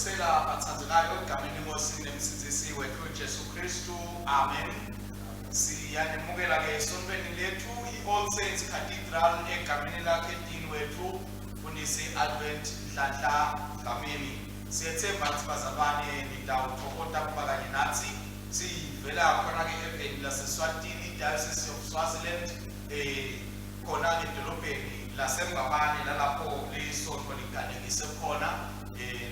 Sela bathandekayo egameni leNkosi nemsindisi wethu Jesu Kristu. Amen. Siyanemukela ke esontweni lethu iAll Saints Cathedral egameni lakhe Dean wethu Fundisi Advent Nhlanhla Dlamini. Siyethemba ukuthi bazalwane nidawuthokota kuba kanye nathi. Sivela khona ke eveni laseSwatini Diocese of Swaziland khona edolobheni laseMbabane lalapho lisonto liganekise khona.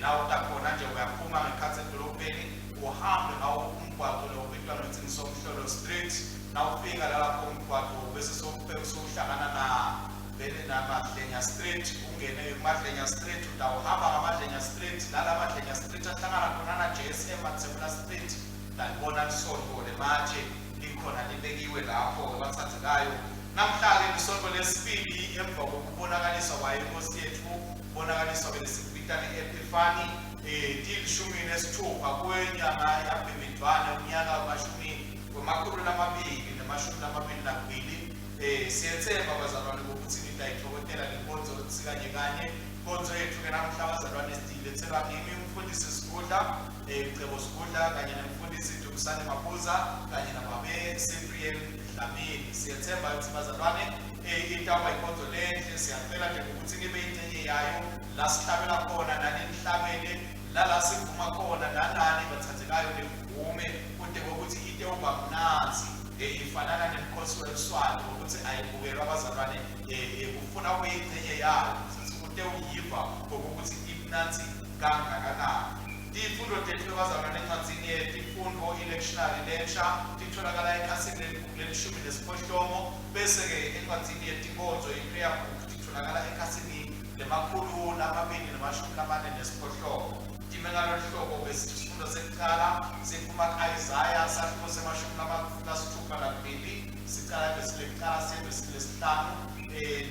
Nawo takhona nje uyaphuma ngekhathi edolobheni uhambe ngawo umgwaqo lo obitwa ngokuthi Somhlolo Street. Nawufika lapho umgwaqo bese sokuhlangana na Madlenya Street, ungene Madlenya Street utawuhamba ngaMadlenya Street, lala Madlenya Street ahlangana khona na JSM Matsebula Street. Dalibona isonto lematshe likhona libekiwe lapho bathandekayo. Namhlanje isonto lesibili emva kokubonakaliswa kwayo inkosi yethu, bonakaliswa belesibitane Epiphany tilishumi nesithupha kwenyanga yaBhebhedwane unyaka wamakhulu amabili namashumi amabili nakubili. Siyethemba bazalwane ukuthi nidayithokotela lenkonzo sikanye kanye. Inkonzo yethu ke namhla bazalwane silethelwa kimi umfundisi Sigudla, Cebo Sigudla kanye nomfundisi Dumisani Mabuza kanye nababe Cyprian Dlamini. Siyethemba ukuthi bazalwane itawa inkonzo lenhle siyacela nje ukuthi nibe ingcenye yayo la sihlabela khona nani nihlabele la sivuma khona nanani bathathekayo nevume kude kokuthi ite uba mnanzi ifanana nemkhosi weswati ukuthi ayibukelwa abazalwane ufuna ukuyingcenye yayo kude uyiva ngokuthi imnanzi kangakanani. Ifundo tethu abazalwane encwadzini yetifundo electionary lecture titholakala ekhasini lelishumi nesiphohlomo, bese ke encwadzini yetinkonzo iprayer book titholakala ekhasini lemakhulu amabili namashumi amane nesiphohlomo. Time ngalo hlobo bese isifundo sekuqala siphuma ku-Isaiah sahluko semashumi amasithupha nakubili, siqala bese lekuqala bese lesihlanu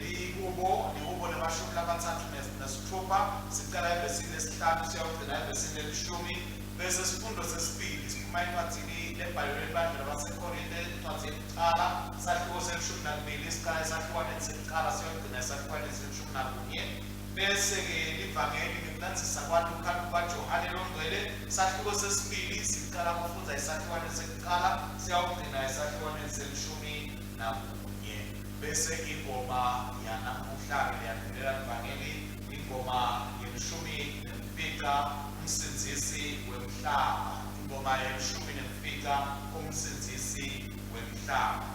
lihubo lemashumi amathathu nesithupha, siqala bese lesihlanu siyawugcina bese lelishumi. Bese isifundo sesibili siphuma encwadzini lebhayibheli lebandla labaseKorinte encwadzini yokuqala sahluko selishumi nakubili, siqala esahlukwaneni sekuqala siyawugcina esahlukwaneni selishumi nakunye. Bese ke livangeli ngimnanzisa kwaLuka kwaJohane longcwele sahluko sesibili siqala kufunda isahlukwane sekuqala siyawugcina isahlukwane selishumi nakunye. Bese ingoma yanamuhla leyaphindela livangeli ingoma yelishumi nemfica umsindisi wemhlaba, ingoma yelishumi nemfica umsindisi wemhlaba.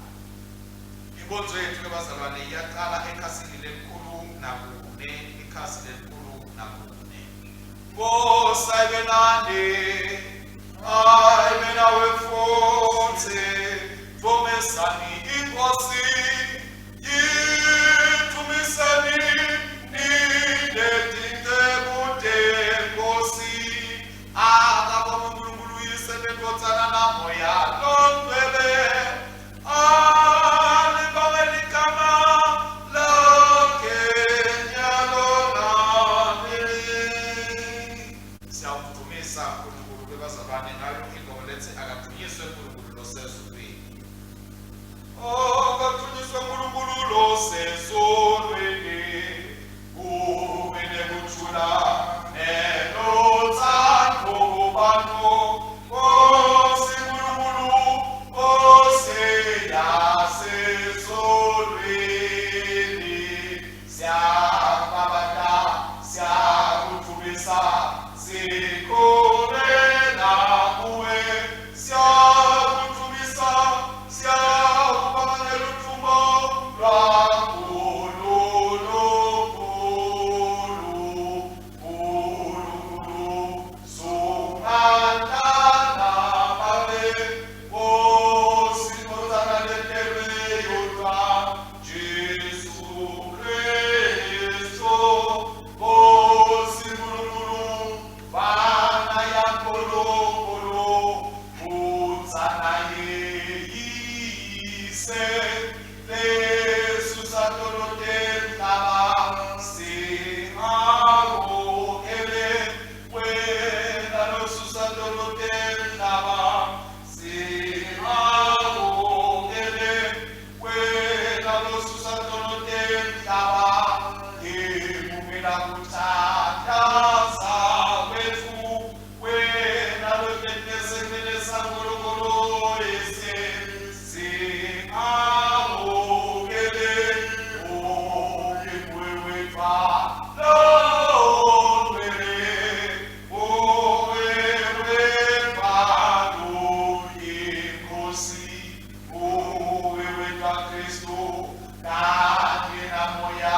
Inkonzo yethu ke bazalwane iyaqala ekhasini lelikhulu nakune, ikhasi lelikhulu nakune. Nkosi ayibenande, ayibe nawe futhi, vumesani inkosi yithumiseni niletinte kude nkosi. Akabonga uNkulunkulu uyisele nkotsana namoya longcwele. Kuthathaza wethu Nkosi uwe wetwa Kristu kanye na moya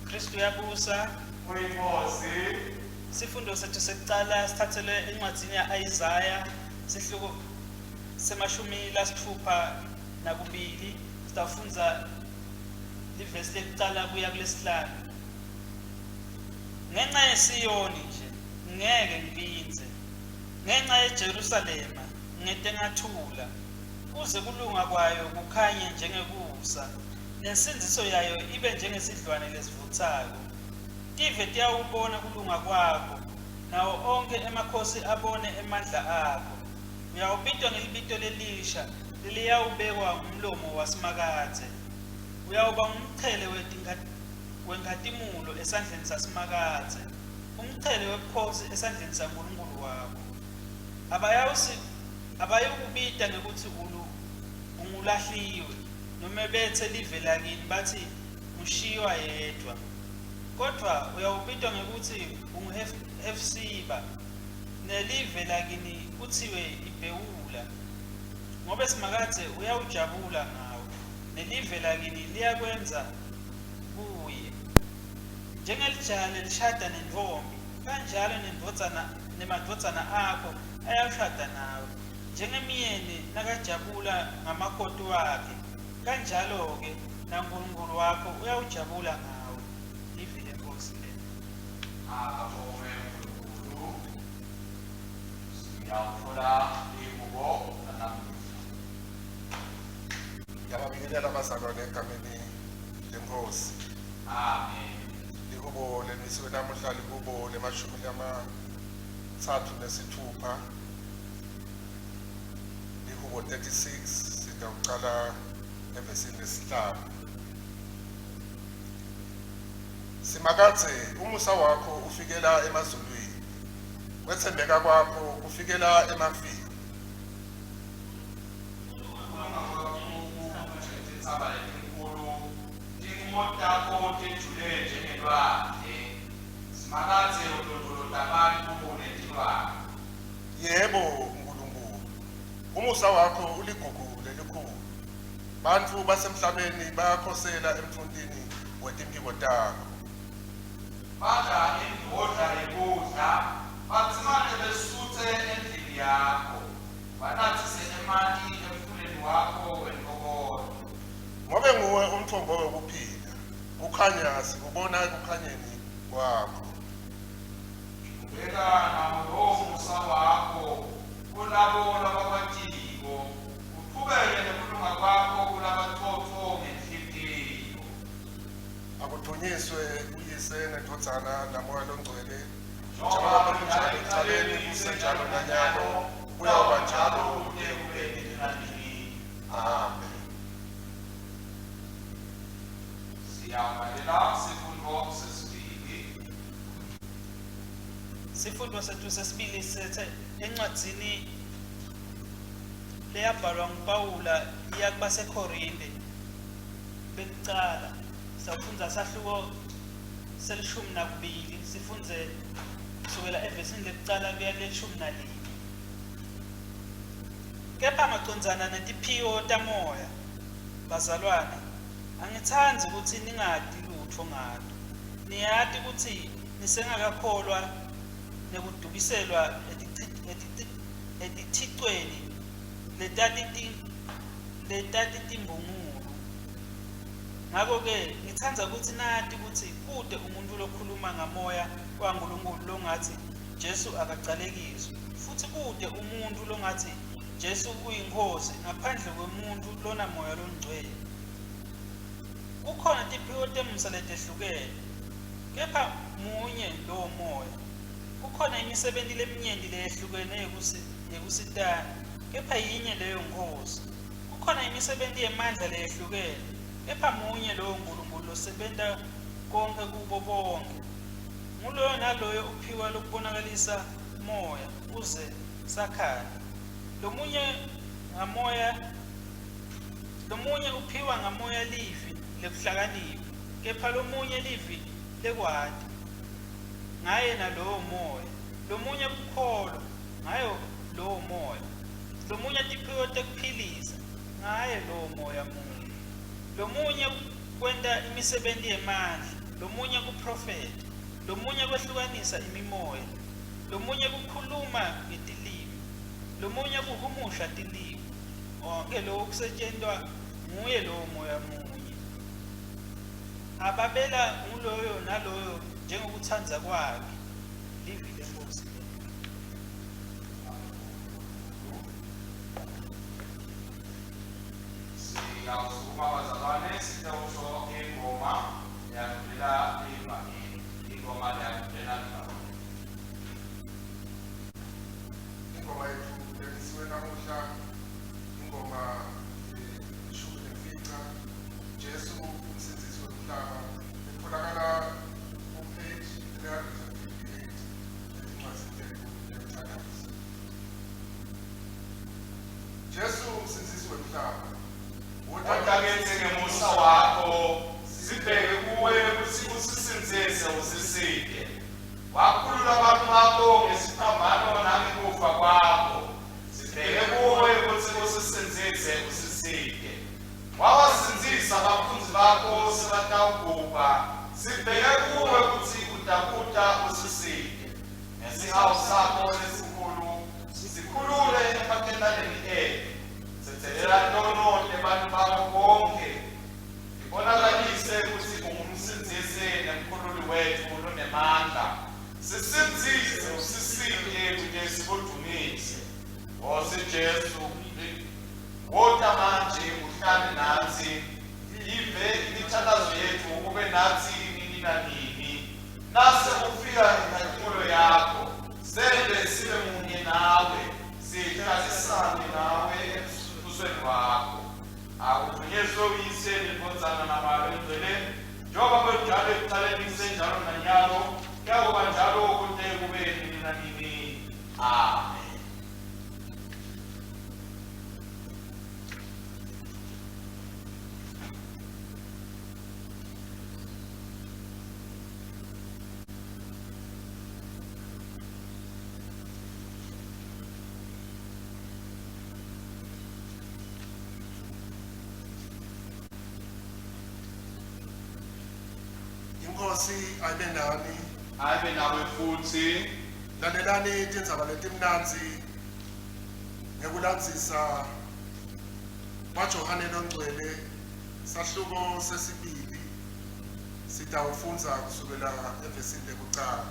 Kristu yabusa Uyinkosi. Sifundo sethu sekuqala sithathelwe encwadzini ya-Isaya sihluko semashumi lasithupha nakubili. Sitawufunza livesi lekuqala kuya kulesihlanu. Ngenxa yeSiyoni nje ngeke ngibinze, ngenxa yeJerusalema ngete ngathula, kuze kulunga kwayo kukhanye njengekusa, nensindiso yayo ibe njengesidlwane lesivuthako. Tive tiyawubona kulunga kwakho, nawo onke emakhosi abone emandla akho. Uyawubitwa ngelibito lelisha leliyawubekwa umlomo wasimakadze. Uyawuba umchele wenkatimulo esandleni sasimakadze, umchele webukhosi esandleni saNkulunkulu wakho. Abayukubita ngekuthi ungulahliwe, noma bethe live lakini bathi ushiywa yedwa. Kodwa uyawubitwa ngekuthi unguHefsiba, nelive lakini kuthiwe iBhewula. Ngoba esimakadze uyawujabula ngawo, nelive lakini liyakwenza kuye. Njengelijane lishada nentfombi, kanjalo nemadvodzana akho ayashada nawe. Njengemyeni nakajabula ngamakoti wakhe, kanjalo-ke naNkulunkulu wakho uyawujabula ngawe. Live lenkosi le. Abonge uNkulunkulu. Siyawuthola ingubo nanamuhla. Ngiyabingelela abazalwane egameni lenkosi. Amen. Likubo lemisiwe namuhla likubo lemashumi lamathathu nesithupha. Likubo 36 sitawuqala evesini lesihlanu. Simakadze umusa wakho ufikela emazulwini, kwethembeka kwakho kufikela emafini. Yebo Nkulunkulu, umusa wakho uligugu lelikhulu. Bantfu basemhlabeni bayakhosela emfundini wetimphiko takho. Badla indvodla yekudla, batsimane besutse endlini yakho, banathise emanti emfuleni wakho wenkokodo. Ngobe nguwe umthombo wokuphila, kukhanya sikubona ekukhanyeni kwakho. Ubeka nawo lowo musa wakho kulabo labakwatiko, uqhubeke nokulunga kwakho kulabathotho ngenhliziyo. Akuthunyiswe uyise nendodzana namoya longcwele, njengoba kunjalo ekuqaleni kusenjalo nanyalo, kuyawuba njalo kude kube nini. Amen. Siyawubalela isifundo sesibili. Sifundo sethu sesibili sethe encwadzini leyabhalwa nguPawula iya kubaseKorinte bekucala. Sawufundza sahluko selishumi nakubili, sifunze kusukela evesini lekucala kuya leshumi nalinye. Kepha macondzana netiphio tamoya, bazalwane, angitsandzi ukuthi ningati lutho ngato. Niyati ukuthi nisengakakholwa nekudukiselwa etithicweni letati timbungulu. Ngako-ke ngitsandza ukuthi nati ukuthi kute umuntu lokhuluma ngamoya waNkulunkulu longathi Jesu akacalekiswe, futhi kute umuntu longathi Jesu uyiNkosi ngaphandle kwemuntu lonamoya longcwele. Kukhona tiphiko temusa letehlukene, kepha munye lowo moya. Kukhona imisebenti leminyenti leyehlukene yekusitana, kepha yinye leyo Nkosi. Kukhona imisebenti yemandla leyehlukene, kepha munye lowo Nkulunkulu losebenta konke kubo bonke. Nguloyo naloyo uphiwa lokubonakalisa moya uze sakhane. Lomunye uphiwa ngamoya livi lekuhlakanipha, kepha lomunye livi lekwati ngaye nalowo moya. Lomunye kukholwa ngayo lowo moya. Lomunye tiphiwo tekuphilisa ngaye lowo moya munye. Lomunye kwenta imisebenti yemandla, lomunye kuprofeta, lomunye kwehlukanisa imimoya, lomunye kukhuluma ngetilimi, lomunye kuhumusha tilimi. Konke lokhu kusetshenzwa nguye lowo moya munye. Ababela nguloyo naloyo njengokuthanda kwakhe. Livi leNkosi. Siyawusukuma bazalwane sitawusho ingoma yakulela livangeli. Ingoma yakulela livangeli. ingoma yethu lenisiwe namuhla ingoma ishumi nemfica Jesu umsindisi womhlaba etholakala kupage 358 encwadi yomthakazi. Jesu umsindisi womhlaba Kodwa-ke ngemusa wakho sibheke kuwe ukuthi usisinzise usisinde. Wakhulula abantu bakho ngesiphambano nangekufa kwakho. Sibheke kuwe ukuthi usisinzise usisinde. Wabasinzisa abaphunzi bakho sebatawugubha. Sibheke kuwe ukuthi udabuda usisinde. Ngesihawu sakho esikhulu sikhulule emakethaleni ethu. Sithelela ntono abantu bakho bonke. Ibonakalise ukuthi ungumsinzisi nemkhululi wethu lonemandla. Sisinzise usisinde kude sikudumise. Wose Jesu wota manje uhlale nathi. Yive imithandazo yethu ube nathi nini na nini. Nase ufika enkatholo yakho. Sende sibe munye nawe. Sihlalisane nawe ebusweni bakho. Akuvunyezwe uyise nibonzana nabalengcwele njengoba kunjalo ekuqaleni kusenjalo nanyalo kuyakuba njalo kude kube nini na nini. Amen. Inkosi ayibe nani. Ayibe nawe futhi. Lalelani tindzaba letimnandzi ngekulandzisa kwaJohane Longcwele sahluko sesibili sitawufundza kusukela evesini lekucala.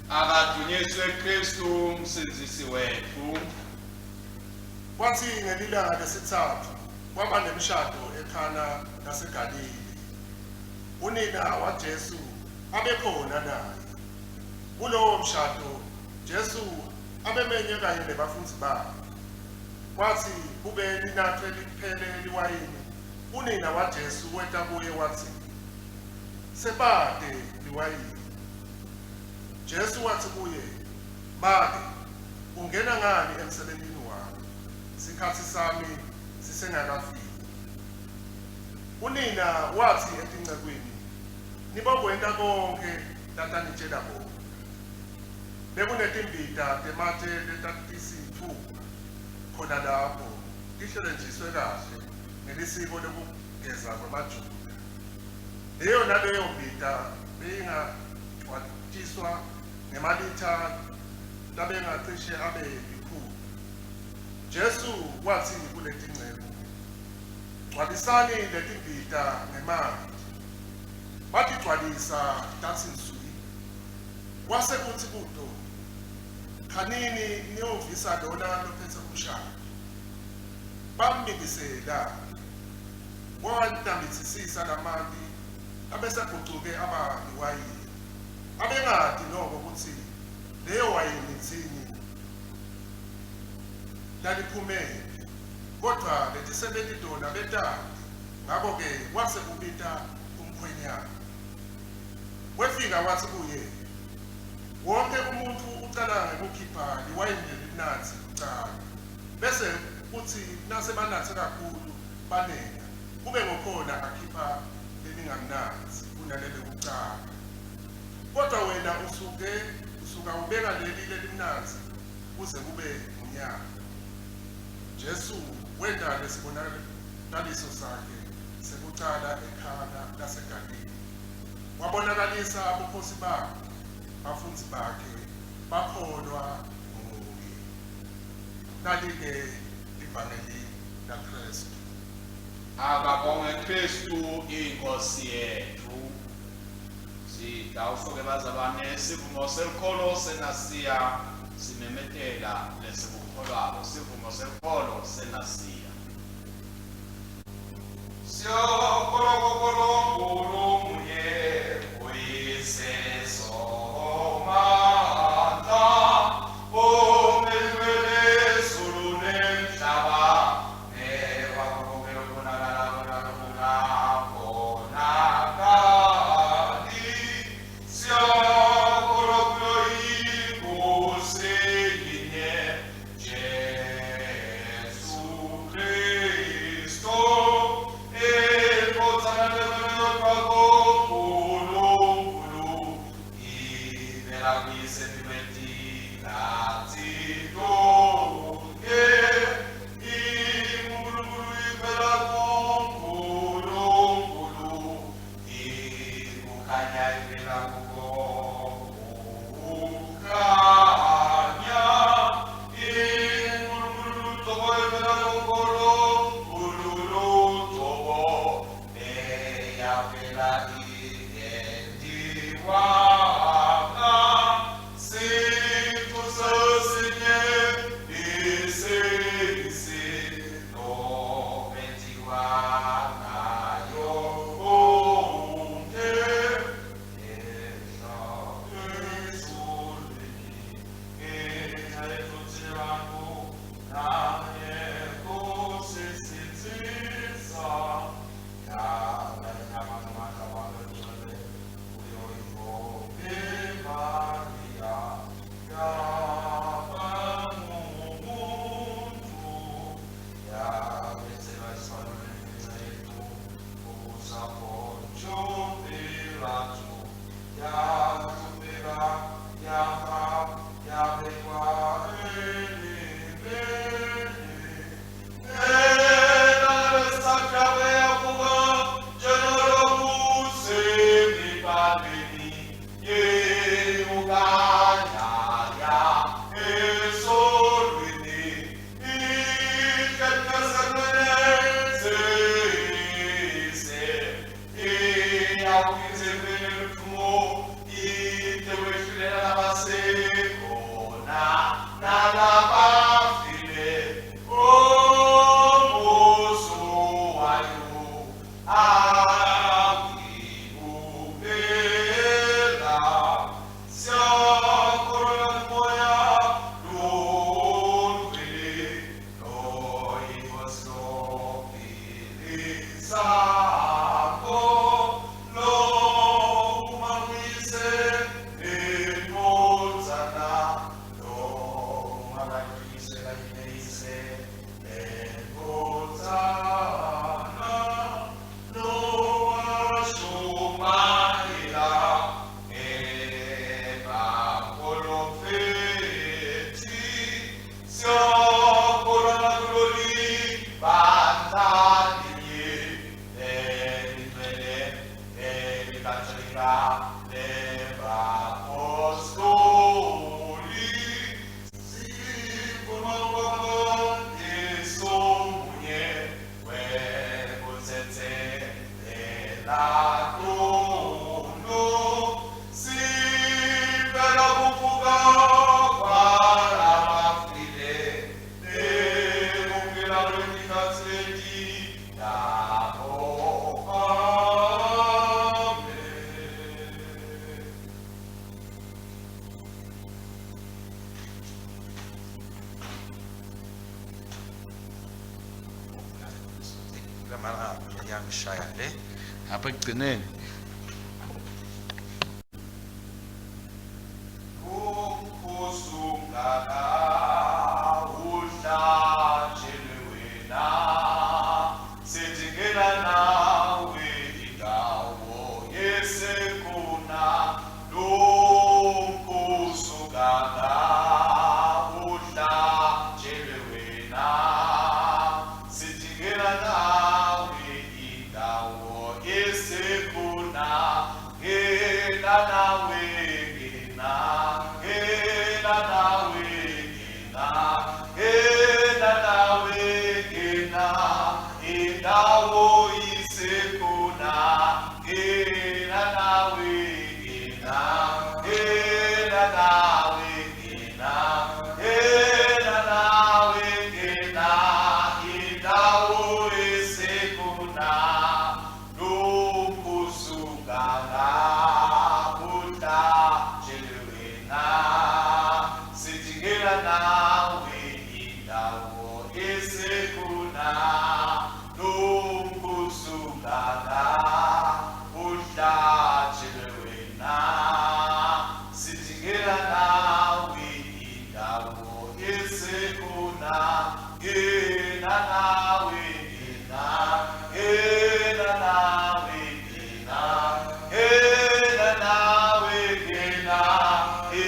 Akadunyiswe Kristu umsindisi wethu. Kwathi ngelilanga lesitsatfu kwaba nemishado eKhana laseGalile. Unina waJesu abekhona naye. Kulowo mshado Jesu abemenye kanye nebafundzi bakhe. Kwathi kube linathwe liphele liwayini, unina waJesu weta kuye wathi, "Sebade liwayini." Jesu wathi kuye, "Make, ungena ngani emsebentini wakho? Sikhathi sami sisengakafiki." Unina wathi etincekwini, "Nibokwenta konke tatanitshela bona." Bekunetimbita temate letatisithupa khona lapho tihlelenjiswe kahle ngelisiko lokugeza kwamaJuda. Leyo naleyo mbita beyingagcwatiswa ngemalitha labengacishe abe 100. Jesu wathi kuletingcebo, "Gcwalisani letimbita ngemanti." Batigcwalisa tatsi nswi. Kwase kuthi kuto, "Khanini niyovisa lona lophethe umshado." Bambikisela. Wanambithisisa lamanti abesegucuke aba liwayini. Abengadi noko ukuthi leyo wayini itsini laliphumele. Kodwa letisebenti tona betati. Ngakho-ke kwase kubita umkhwenyana. Wefika wathi kuye, "Wonke umuntu ucala ngekukhipha liwayini lelimnanzi kucala. Bese kuthi nase banathe kakhulu banenga. Kube ngokhona akhipha lelingamnanzi kunaleli kucala. Kodwa wena usuka ubeka leli lelimnanzi kuze kube unyaka." Jesu wenda lesibonakaliso sakhe sekucala eKhana laseGalile. wabonakalisa ubukhosi bakhe, abafundi bakhe bakholwa nguye. Nali-ke ivangeli laKristu. Akabonge Kristu inkosi yethu. Sitawusuke bazalwane sivumo selikholo senasiya simemetela lesibukholwako sivumo selikholo senasiya. Siyokholwa kuNkulunkulu munye uyiseso mandla omelele zulu nemhlaba newakhulumela ubonakala bonakali siyokholwa kuyo inkosi yinye Jesu Kristu ngishaya le apha ekugcineni Esse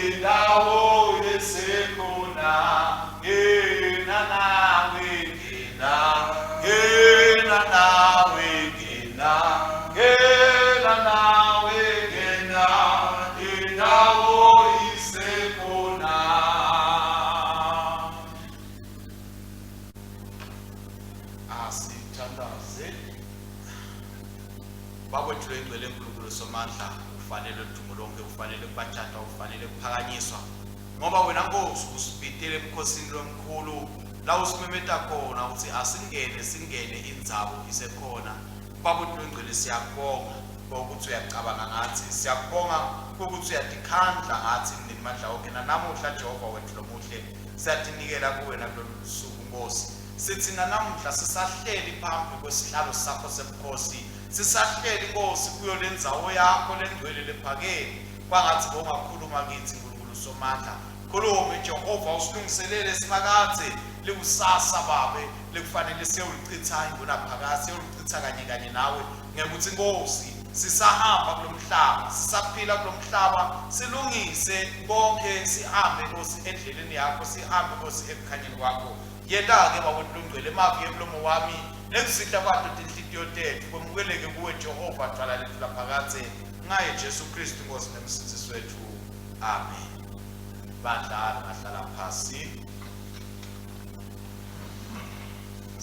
indawo esekhona ngena nawe ngena ngena nawe ngena ngena nawe ngena indawo isekhona asithandaze bakwethu engcwele enkulunkulu somandla ufanele udumo lonke ufanele kubathatha ufanele kuphakanyiswa ngoba wena Nkosi usibhidile emkhosini lomkhulu la usimemeta khona uthi asingene indzabo isekhona bakwethu engcwele siyakubonga ukuthi uyacabanga ngathi siyakubonga ukuthi uyatikhandla ngathi nemandla wonke namuhla Jehova wethu lomuhle siyatinikela kuwe nakulolu suku Nkosi sithi namuhla sisahleli phambi kwesihlalo sakho sebukhosi sisahleli Nkosi kuyo lendzawo yakho lengcwele lephakeme kwangathi bongakhuluma kithi uNkulunkulu somandla khuluma Jehova usilungiselele sinakathe likusasa babe lekufanele siyolichitha ingunaphakade siyolichitha kanye nawe ngekuthi Nkosi sisahamba kulomhlaba sisaphila kulomhlaba silungise konke sihambe Nkosi endleleni yakho sihambe Nkosi ekukhanyeni kwakho yena ke bawulungcwele emavi emlomo wami nekuzidla kwathi inhliziyo tethu kwemukeleke kuwe Jehova qala lethu laphakade ngaye Jesu Kristu Nkosi nemsindisi wethu amen badlala ngahlala phasi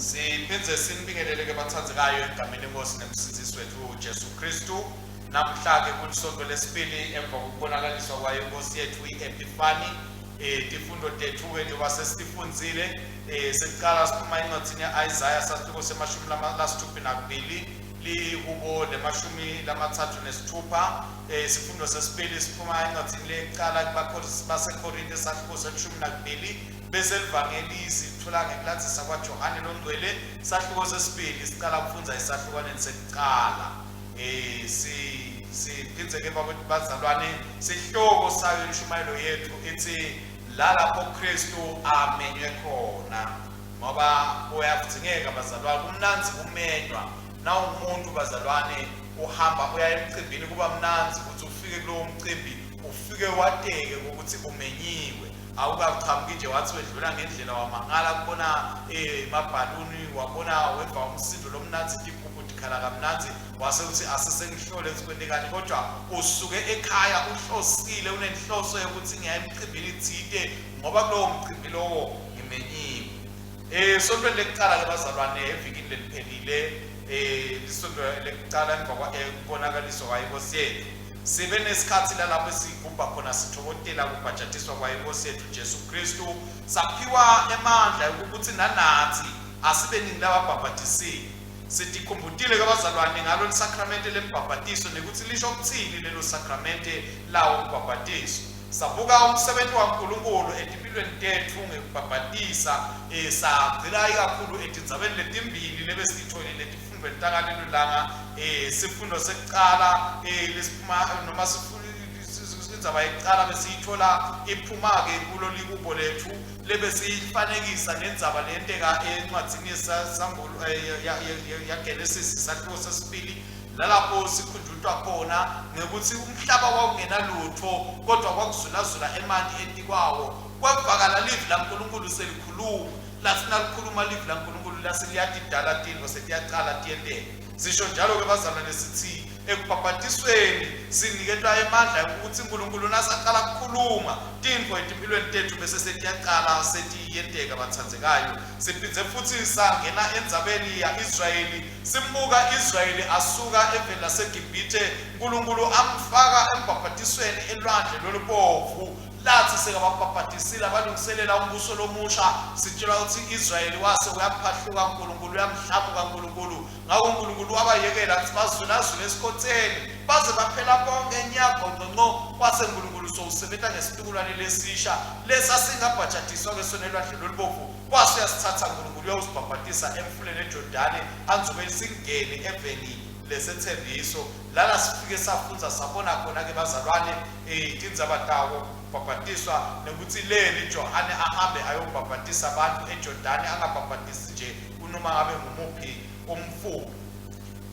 siphinze sinibingeleleke bathandzekayo egameni lenkosi nemsindisi wethu Jesu Kristu namhla ke kulisonto lesibili emva kokubonakaliswa kwayo inkosi yethu iEpiphany tifundo tethu ke njengoba sesifundzile sesiqala siphuma encwadini yeIsaiah sasihluko semashumi lasithupha nakubili lihubo lemashumi lamathathu nesithupha sifundo sesibili siphuma encwadini leqala baseKorinte sasihluko selishumi nakubili bese livangeli sithola ngekulandzisa kwaJohane longcwele sahluko sesibili siqala ukufundza isahlukaneni sekuqala siphindze ke bazalwane sihloko sayo inshumayelo yethu ethi lalapho Kristu amenywe khona ngoba uyakudzingeka bazalwane kumnanzi kumenywa na umuntu bazalwane uhamba uya emcimbini kuba mnanzi ukuthi ufike kulowo mcimbi ufike wateke ukuthi umenyiwe awukachamuki nje wathi wedlula ngendlela wamangala kubona mabhaluni wabona weva umsindo lomnanzi tikuphu tikhala kamnanzi wase uthi asisengihlole sikwendekani kodwa usuke ekhaya uhlosile unenhloso yokuthi ngiya emcimbini thide ngoba kulowo mcimbi lowo ngimenyiwe sonto lekuqala ke bazalwane evikini leliphelile lisonto lekuqala emva kokubonakaliswa kwayinkosi yethu sibe nesikhathi lapho esigubha khona sithokotela ukubhajatiswa kwayinkosi yethu Jesu Kristu saphiwa emandla ukuthi nanathi asibe ningi lababhabhatisile sitikhumbutile ke bazalwane ngalo lisakramenti lembhabhatiso nekuthi lisho ukuthini lelo sakramenti lawo ukubhabhatiswa sabuka umsebenzi kaNkulunkulu empilweni tethu ngekubhabhatisa sagcila kakhulu etindzabeni letimbili lebesitholile tifundweni takalelo langa sifundo sekuqala lesiphuma noma indzaba yeqala besiyithola iphuma ke kulo likubo lethu lebesiyifanekisa nendzaba lenteka encwadzini yesambulo yaGenesis isahluko sesibili lalapho sikhunjulwa khona ngekuthi umhlaba wawungenalutho kodwa kwakuzulazula emanti entikwawo kwavakala livi laNkulunkulu selikhuluma lasina likhuluma livi laNkulunkulu laseliyadidala tintfo setiyaqala tiyenteke sisho njalo ke bazalwane sithi ekubhabhatisweni siniketwa emandla ukuthi uNkulunkulu nasaqala ukukhuluma tintfo etimpilweni tethu bese setiyaqala setiyenteka bathandzekayo siphindze futhi sangena endzabeni yaIsrayeli simbuka Israyeli asuka evela laseGibhithe uNkulunkulu amfaka embhabhatisweni elwandle lolubomvu lathi sekababhabhatisile abalungiselela umbuso lomusha sitshela ukuthi Israyeli wase uyaphahluka uNkulunkulu uyamhlamuka uNkulunkulu ngakho uNkulunkulu wabayekela ukuthi bazulazule esikhotheni baze baphela bonke enyaka ngqongqo kwase uNkulunkulu sousebenta ngesitukulwane lesisha lesasingabhajatiswa kwesona elwandle lolubomvu kwase uyasithatha uNkulunkulu uyawusibhabhatisa emfuleni eJordani anzube singene eveni lesethembiso lana sifike safunza sabona khona ke bazalwane tindzaba tawo babhatiswa nokuthi leli Johane ahambe ayombhabhatisa abantu eJordani angabhabhatisi nje unoma ngabe ngumuphi umfulu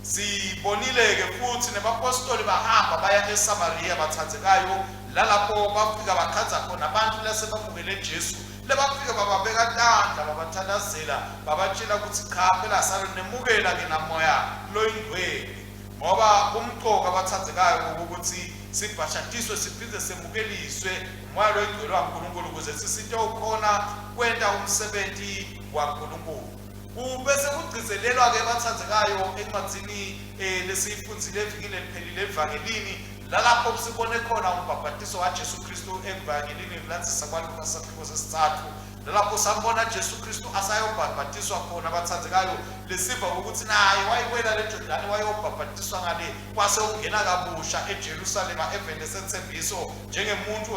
sibonile ke futhi nebapostoli bahamba baya eSamaria bathandzekayo lalapho bafika bakhanza khona abantu lasebamukele Jesu lebafika bababeka tandla babathandazela babatshela ukuthi cha phela salo nemukela ke namoya loyingcwele ngoba umqoka abathandzekayo ukuthi sibhashatiswe siphinde semukeliswe umoya loyingcwele kaNkulunkulu ukuze sisito ukhona kwenta umsebenzi kaNkulunkulu. Ubese kugcizelelwa ke bathandzekayo encwadzini lesiyifundzile evikile liphelile evangelini lalapho sibone khona umbhaphathiso kaJesu Kristu evangelini landzisa kwaLuka isakhiwo sesithathu lalapho sambona Jesu Kristu asayobhaphathiswa khona bathandzekayo lesiva ukuthi naye wayiwela leJordani wayobhaphathiswa ngale kwase ungena kabusha eJerusalem evele sethembiso njengemuntu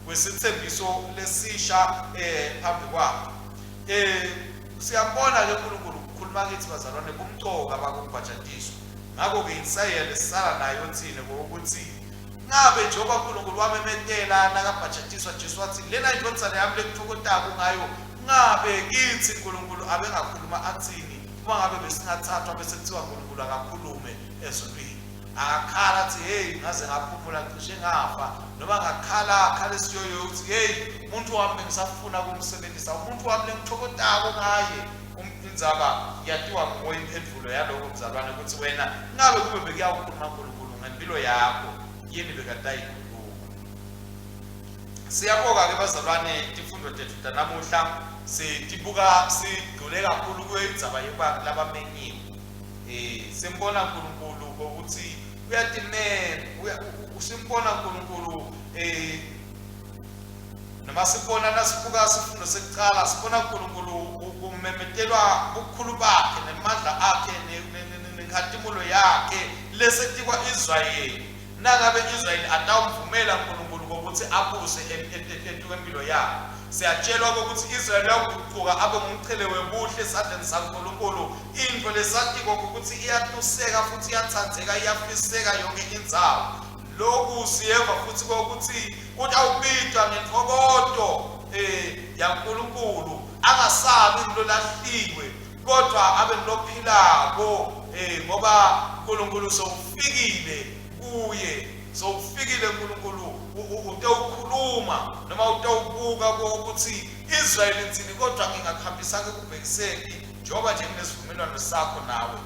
wesithembiso lesisha phambi kwakhe. Siyambona ke uNkulunkulu ukukhuluma kithi bazalwane kumqoka bakubhajatiswa ngakho ke insayela lesala nayo thina ukuthi ngabe njengoba uNkulunkulu wamemetela nakabhajatiswa Jesu wathi lena indodana yami lekuthokotayo ngayo ngabe kithi uNkulunkulu abengakhuluma athini uma ngabe besingathathwa bese kuthiwa uNkulunkulu akakhulume ezontweni akakhala athi hey ngaze ngaphumula cishe ngafa noma ngakhala akhala siyoyo ukuthi hey umuntu wami ngisafuna ukumsebenzisa umuntu wami lengithokotayo ngaye indzaba yatiwa ngoye impendulo yaloko mzalwane ukuthi wena ngabe kube bekuyakhuluma uNkulunkulu ngempilo yakho yini bekadayikhuluma. Siyabonga ke bazalwane tifundo tethu namuhla sitibuka sigcule kakhulu kwendzaba yebanga labamenyiwe. Simbona uNkulunkulu ukuthi uyatimela usimbona uNkulunkulu noma sibona nasibuka sifundo sekuqala sibona uNkulunkulu kumemetelwa ubukhulu bakhe nemandla akhe nenkathimulo yakhe lesetikwa Israyeli nangabe Israyeli atawumvumela uNkulunkulu ukuthi abuse empilo yakhe. Siyatshelwa ukuthi Israyeli yaguquka abe ngumchele webuhle esandleni saNkulunkulu into lesatiko ukuthi iyatuseka futhi iyathandzeka iyafiseka yonke indzawo. Lokhu siyeva futhi ukuthi utawubitwa ngentokoto yaNkulunkulu angasabi ngilolahliwe kodwa abe nilophilako ngoba uNkulunkulu sowufikile kuye sowufikile uNkulunkulu utawukhuluma noma utawubuka ukuthi Israyeli nzini kodwa ngingakhambisanga kubhekiseni njengoba nje kunesivumelwano sakho nawe.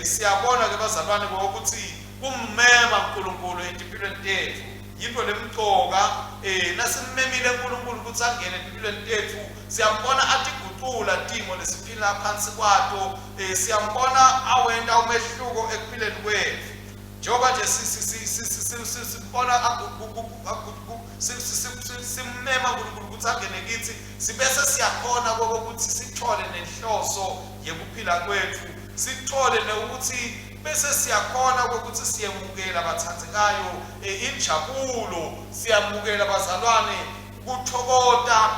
Siyabona ke bazalwane ukuthi kummema uNkulunkulu empilweni tethu yinto lemqoka nasimemile uNkulunkulu ukuthi angene empilweni tethu siyambona atigucula timo lesiphila phansi kwato siyambona awenda umehluko ekuphileni kwethu njengoba nje sibona simmema uNkulunkulu ukuthi angene kithi sibese siyakhona ukuthi sithole nenhloso yekuphila kwethu sithole ukuthi bese siyakhona ukuthi siyemukela abathandzekayo injabulo siyamukela bazalwane kuthokota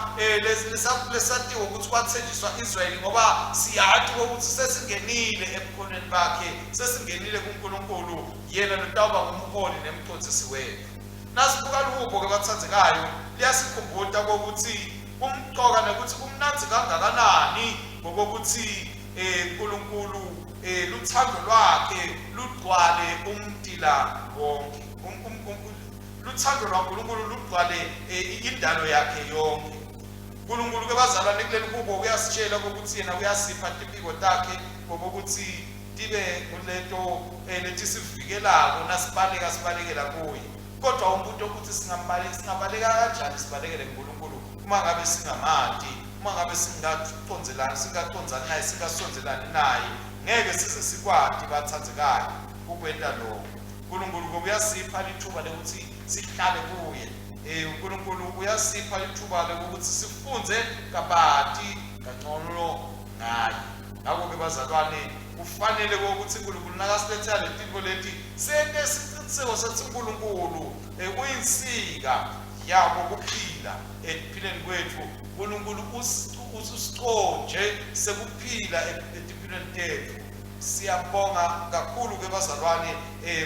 lesatiwe ukuthi kwathenjiswa Israyeli ngoba siyathi ukuthi sesingenile ebukhoneni bakhe sesingenile kuNkulunkulu yena notawuba ngumholi nemcondzisi wethu. Nasibuka lubo ke bathandzekayo liyasikhumbuza ukuthi umqoka nokuthi kumnanzi kangakanani ngokuthi uNkulunkulu luthando lwakhe lugcwale umntila wonke luthando lwaNkulunkulu lugcwale indalo yakhe yonke. uNkulunkulu ke bazalwane kuleli kubo uyasitshela ukuthi yena uyasipha impiko takhe ngokuthi tibe kulento lethi sivikelako nasibalekela kuye kodwa umuntu ukuthi singabaleka kanjani sibalekele uNkulunkulu uma ngabe singamati uma ngabe singacondzani naye singasondelani naye ngeke size sikwati bathandzekayo ukwenta lokho. uNkulunkulu uyasipha lithuba lokuthi sihlale kuye. uNkulunkulu uyasipha lithuba lokuthi sifunze kabati kangcono ngaye. Ngakho ke bazalwane kufanele ukuthi uNkulunkulu nakasilethela letinto leti sente isiqiniseko sethi uNkulunkulu uyinsika yabo kuphila empilweni kwethu. uNkulunkulu usisiconje sekuphila empilweni tethu. Siyabonga kakhulu ke bazalwane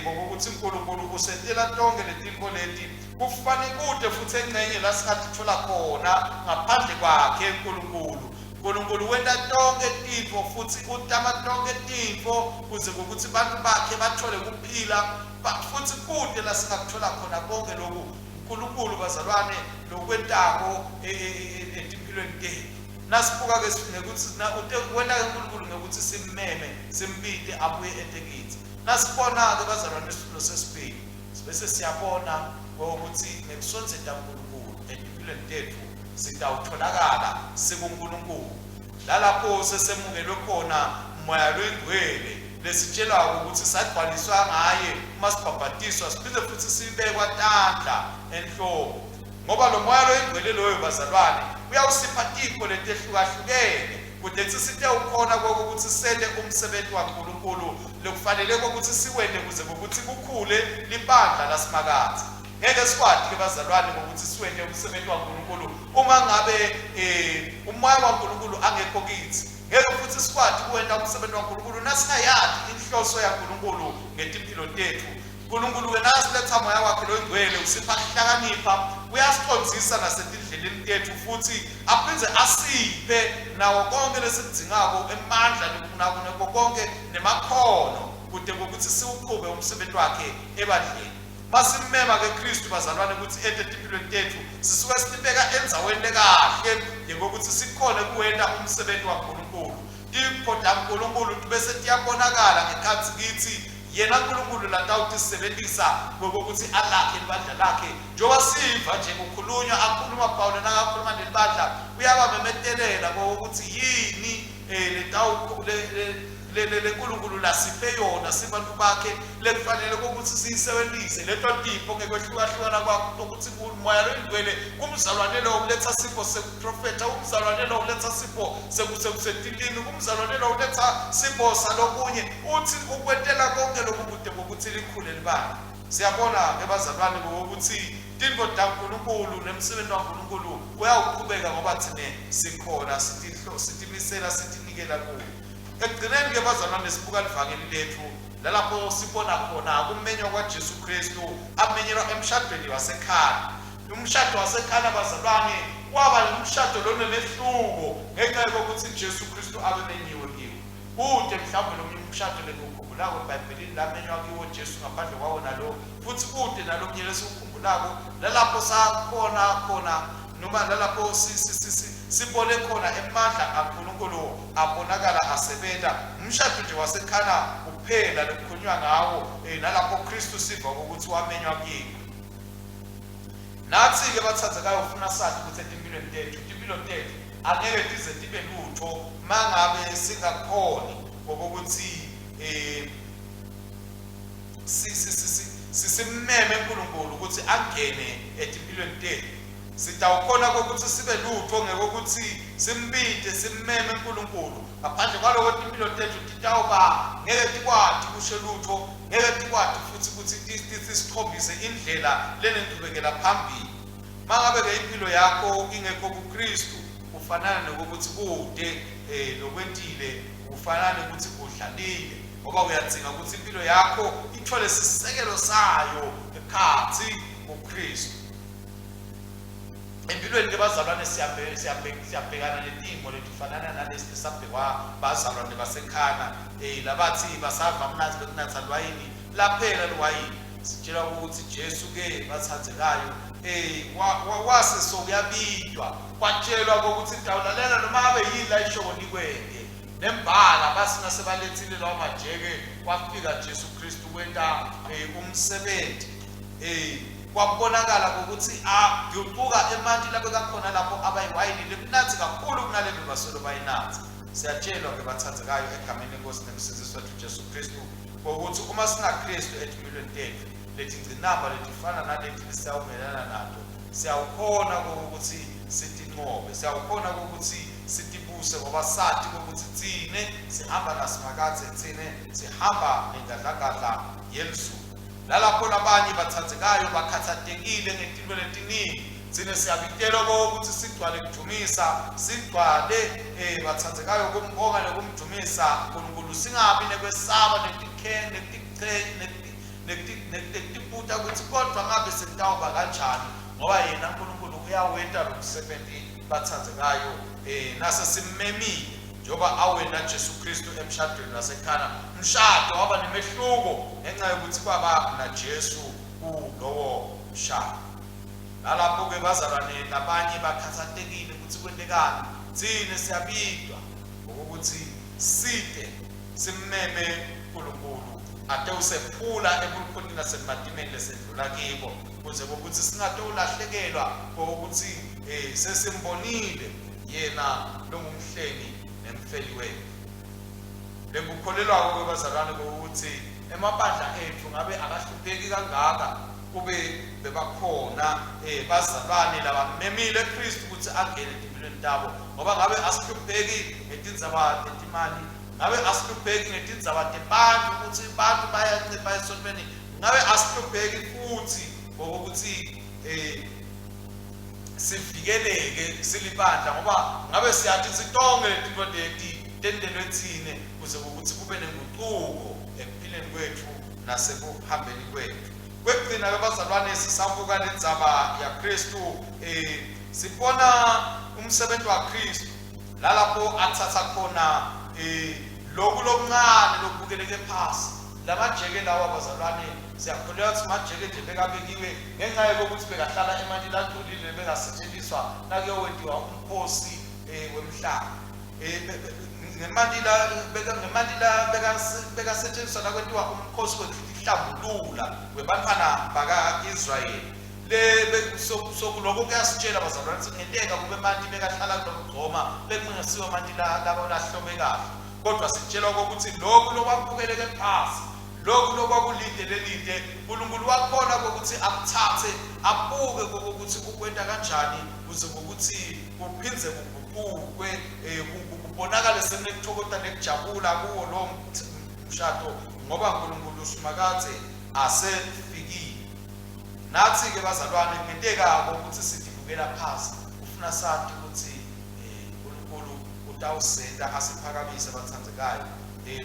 ngokuthi uNkulunkulu usentela tonke letinto leti kufanele kude futhi engcenye la singathola khona ngaphandle kwakhe uNkulunkulu wenta tonke tintfo futhi utama tonke tintfo kuze ukuthi bantu bakhe bathole kuphila futhi kude la singakuthola khona konke lokhu uNkulunkulu bazalwane lokwentako empilweni tethu. Nasibuka ke ngekuthi wena uNkulunkulu ngekuthi simmeme simpite abuye etekithi. Nasibona ke bazalwane isifilo sesibili bese siyabona ukuthi ngekusonzeta uNkulunkulu empilweni tethu sitawutholakala sikuNkulunkulu. Lalapho sesemukelwe khona umoya lwengcwele lesitshelwa ukuthi sagcwaliswa ngaye uma sibhabhatiswa siphinde futhi sibekwa tandla enhloko. Ngoba lo moya lwengcwele loyo bazalwane uyawusipha ipho letehlukahlukene kudethi sithe ukhona ukuthi sende umsebenzi kaNkulunkulu lokufanele ukuthi siwende kuze ukuthi kukhule libandla lasimakazi. Ngeke sikwadi ke bazalwane ukuthi siwende umsebenzi kaNkulunkulu uma ngabe umoya kaNkulunkulu angekho kithi. Ngeke futhi sikwadi kuwenda umsebenzi kaNkulunkulu nasingayazi inhloso yaNkulunkulu ngetimpilo tethu. uNkulunkulu ke nasiletha moya wakhe longcwele usipha ukuhlakanipha, uyasiqondzisa nasetindleleni tethu futhi aphinde asiphe nawo konke lesidingako emandla nakho konke nemakhono kude ukuthi siwuqhube umsebenzi wakhe ebandleni. Masimema ke Kristu bazalwane ukuthi empilweni tethu sisuke sibeka enzaweni lekahle ngokuthi sikhona kuwenda umsebenzi kaNkulunkulu. Iphoda kaNkulunkulu bese tiyabonakala ngekhathi kithi yena uNkulunkulu latawutisebenzisa ngokuthi alakhe ibandla lakhe. Njengoba siva nje ukukhulunywa akhuluma Paulo nakakhuluma nelibandla uyabamemetelela ukuthi yini leNkulunkulu lasiphe yona sibantu bakhe lekufanele ukuthi siyisebenzise leto tipo ngekwehlukana kwakho ukuthi umoya lwengcwele kumzalwane lo uletha sipho seprofeta, umzalwane lo uletha sipho sekusetilini, umzalwane lo uletha sipho salokunye uthi ukwetela konke lokubude bokuthi likhule libani. Siyabona ebazalwane ukuthi tingo taNkulunkulu nemsebenzi kaNkulunkulu uyawuqhubeka ngoba thina sikhona sitimisela sitinikela kuwo. Ekugcineni ke bazalwane sibuka livangeli lethu lalapho sibona khona ukumenywa kwaJesu Kristu amenyelwa emshadweni wasekhana. Umshado wasekhana bazalwane kwaba umshado lonemehluko ngenxa yokuthi Jesu Kristu abemenyiwe kiwo. Kude mhlawumbe lo umshado lekukhumbulako eBhayibhelini lamenywa kiwo Jesu ngaphandle kwawo nalo futhi kude nalomnye lesikukhumbulako lalapho sakhona noma lalapho sibone khona emandla kaNkulunkulu abonakala asebenza. Umshado nje wasekhana kuphela lokukhulunywa ngawo nalapho Kristu siva ukuthi wamenywa kiwo. Nathi ke bathathekayo ufuna sathi ukuthi empilweni tethu angeke tize tibe lutho mangabe singakhoni ngokuthi sisimeme uNkulunkulu ukuthi angene empilweni tethu. Sitawukhona ukuthi sibe lutho ngokuthi simbide simmeme uNkulunkulu. Ngaphandle kwaloko impilo tethu titawuba ngeke tikwadi kusho lutho, ngeke tikwadi futhi ukuthi sikhombise indlela lenenqubekela phambili. Mangabe ke impilo yakho ingekho kuKristu ufanana nokuthi kude lokwentile, ufanana ukuthi kudlalile ngoba uyadzinga ukuthi impilo yakho ithole isisekelo sayo ekhathi kuKristu. Empilweni ke bazalwane siyabhekana netimo letifanana nalesi sabhekwa bazalwane basekhana labathi basava mnazi bekunatha lwayini laphela lwayini. Sitshela ukuthi Jesu ke bathathekayo wase sokuyabidwa kwatshelwa ukuthi dawulalela noma abe yila ishoko likwende nembala basina sebalethile lawo majeke kwafika Jesu Kristu kwenta umsebenzi kwabonakala ukuthi ngiyoquka emanti lapho kakhona lapho abayiwayini lemnathi kakhulu kunalelo basolo bayinathi. Siyatshelwa ke bathathekayo egameni lenkosi nemsindisi wethu Jesu Kristu ukuthi uma sinaKristu empilweni tethu letingcinamba letifana naleti siyawumelana nato siyawukhona ukuthi sitinqobe, siyawukhona ukuthi sitibuse ngoba sathi ukuthi thine sihamba nasimakazi thine sihamba nengadlangadla yelizulu. Lalapho labanye bathathekayo bakhathatekile ngezinto letiningi thine siyabitelwa ukuthi sigcwale kudumisa sigcwale bathathekayo kumbonga nokumdumisa uNkulunkulu singabi nekwesaba netiputa ukuthi kodwa ngabe sitawuba kanjani ngoba yena uNkulunkulu uyawenta lo msebenzi bathathekayo nase simmemile njoba awena Jesu Kristu emshadweni nasekhana umshado waba nemehluko ngenxa yokuthi kwaba naJesu kulowo mshado. Nalapho ke bazalwane labanye bakhathatekile ukuthi kwentekani thina siyabidwa ukuthi side simmeme uNkulunkulu ate usephula ebukhonini nasemadimeni lesedlula kibo kuze ukuthi singatolahlekelwa ukuthi sesimbonile yena longumhlengi nemfeli wethu. Lekukholelwa kwabazalwane ukuthi emabandla ethu ngabe akahlupheki kangaka kube bebakhona bazalwane labamemile Kristu ukuthi angene empilweni zabo, ngoba ngabe asihlupheki ngetindzaba zetimali, ngabe asihlupheki ngetindzaba tebantu ukuthi abantu bayancipha esontweni, ngabe asihlupheki futhi ngokuthi sivikeleke silibandla, ngoba ngabe siyathi sitonge lezinto leti tendelwe thine kuze ukuthi kube nenguquko ekuphileni kwethu nasekuhambeni kwethu. Kwekugcina abazalwane sisabuka lendzaba yaKristu sibona umsebenzi waKristu lalapho athatha khona lokhu lokuncane lokubukeleke phasi. Lamajeke lawa abazalwane siyakholelwa ukuthi majeke nje bekabekiwe ngenxa yokuthi bekahlala emanti laculile bekasetshenziswa nakuyowendiwa umkhosi wemhlaba. Ngemanti la bekasetshenziswa nakwentiwa umkhosi wehlambulula webantwana baka-Israyeli. Sokuloko kuyasitshela abazalwane ukuthi ngenteka kube manti bekahlala kulokugcoma bekungesiwo manti labo lahlome kahle, kodwa sitshelwa ukuthi lokhu lokwabukeleke phasi, lokhu lokwakulide lelide uNkulunkulu wakhona ukuthi akuthathe abuke ukuthi kukwenta kanjani kuze ukuthi kuphindze kuguquke kubonakale senekuthokota nekujabula kuwo lo mshado, ngoba uNkulunkulu usumakathe asefikile. Nathi ke bazalwane ngenteka ukuthi sidibukela phasi ufuna sathi ukuthi uNkulunkulu utawusenda asiphakamise abathandzekayo.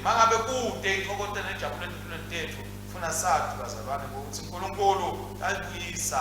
Mangabe kude ithokota nejabula empilweni tethu ufuna sathi bazalwane ukuthi uNkulunkulu ayibuyisa.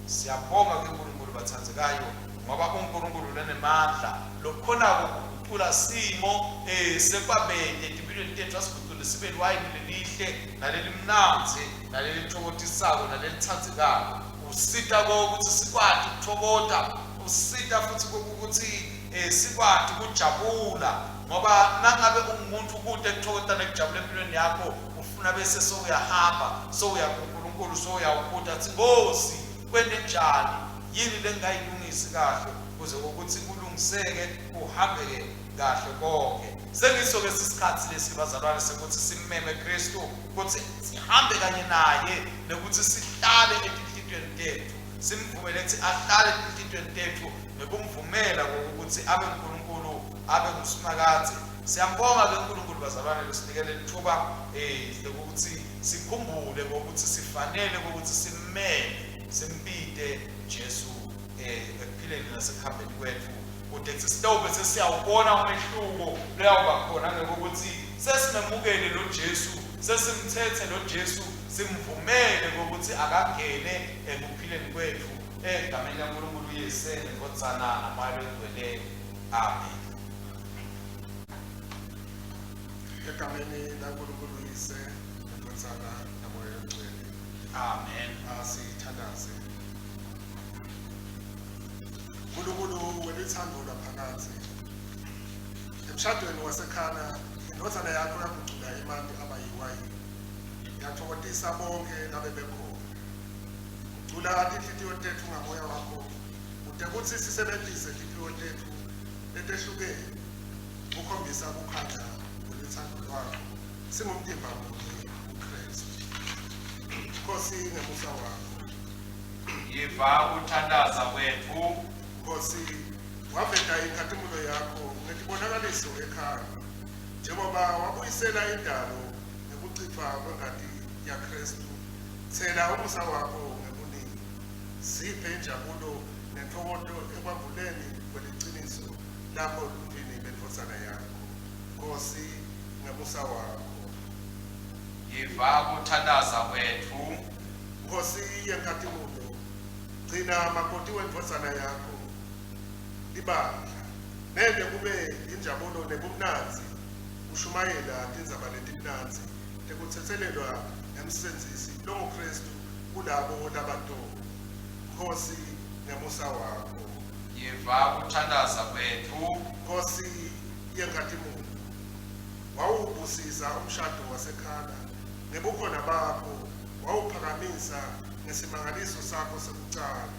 Siyabonga kuNkulunkulu bathandzekayo ngoba uNkulunkulu lenemandla lokhona ukuguqula simo sekwabende empilweni tethu, asiguqule sibe liwayini lelihle nalelimnanzi nalelithokotisako nalelithandzekayo. Usita ukuthi sikwati ukuthokota, usita futhi ukuthi sikwati ukujabula, ngoba nangabe umuntu kude ukuthokota nekujabula empilweni yakho ufuna bese sowuyahamba sowuya kuNkulunkulu sowuyawubuza ukuthi Nkosi kwente njani, yini lengayilungisi kahle kuze ukuthi kulungiseke kuhambeke kahle konke. Sengiso-ke sisikhathi lesi bazalwane sekuthi simmeme Kristu ukuthi sihambe kanye naye nokuthi sihlale etinhlitweni tethu, simvumele ukuthi ahlale etinhlitweni tethu nokumvumela ukuthi abe uNkulunkulu abe nguSimakade. Siyambonga ke uNkulunkulu bazalwane losinikele ithuba lokuthi sikhumbule ukuthi sifanele ukuthi simmele simpide Jesu ekuphileni nasekuhambeni kwethu, kude sisitobe sesiyawubona umehluko leyawuba khona ngokuthi sesimemukele lo Jesu, sesimthethe lo Jesu, simvumele ukuthi akangene ekuphileni kwethu egameni laNkulunkulu uYesene ngotsana namoya egcweleyo. Amen. Egameni laNkulunkulu uYesene ngotsana namoya egcweleyo. Amen. Asithandaze. uNkulunkulu welithando laphakathi emshadweni wasekhana, indodana yakho yakucula imandi abayiwayini, yathokozisa bonke labe bekhona. Ucula inhliziyo tethu ngamoya wakho ude kuthi sisebenzise inhliziyo tethu letehlukene ukukhombisa ukukhanya kwelithando lwakho singumtimba munye uKristu. Nkosi ngemusa wakho, yiva ukuthandaza kwethu. Nkosi waveta inkazimulo yakho ngetibonakaliso ekhaya, njengoba wabuyisela indalo ngekuchithwa kwengati yaKristu. Thela umusa wakho ngebuningi, ziphe injabulo nentokozo ekwambuleni kweliqiniso lapho luntwini lendvodzana yakho. Nkosi ngemusa wakho, yiva ukuthandaza kwethu. Nkosi yenkazimulo, gcina makoti wendvodzana yakho libandla nende kube injabulo nebumnanzi ushumayela tindzaba letimnanzi tekutsetselelwa nemsenzisi longuKristu kulabo labantombi. Nkosi ngemusa wakho. Yiva ukuthandaza kwethu. Nkosi yenkazimulo, wawubusisa umshado wasekhana ngebukhona bakho, wawuphakamisa ngesimangaliso sakho sekucala.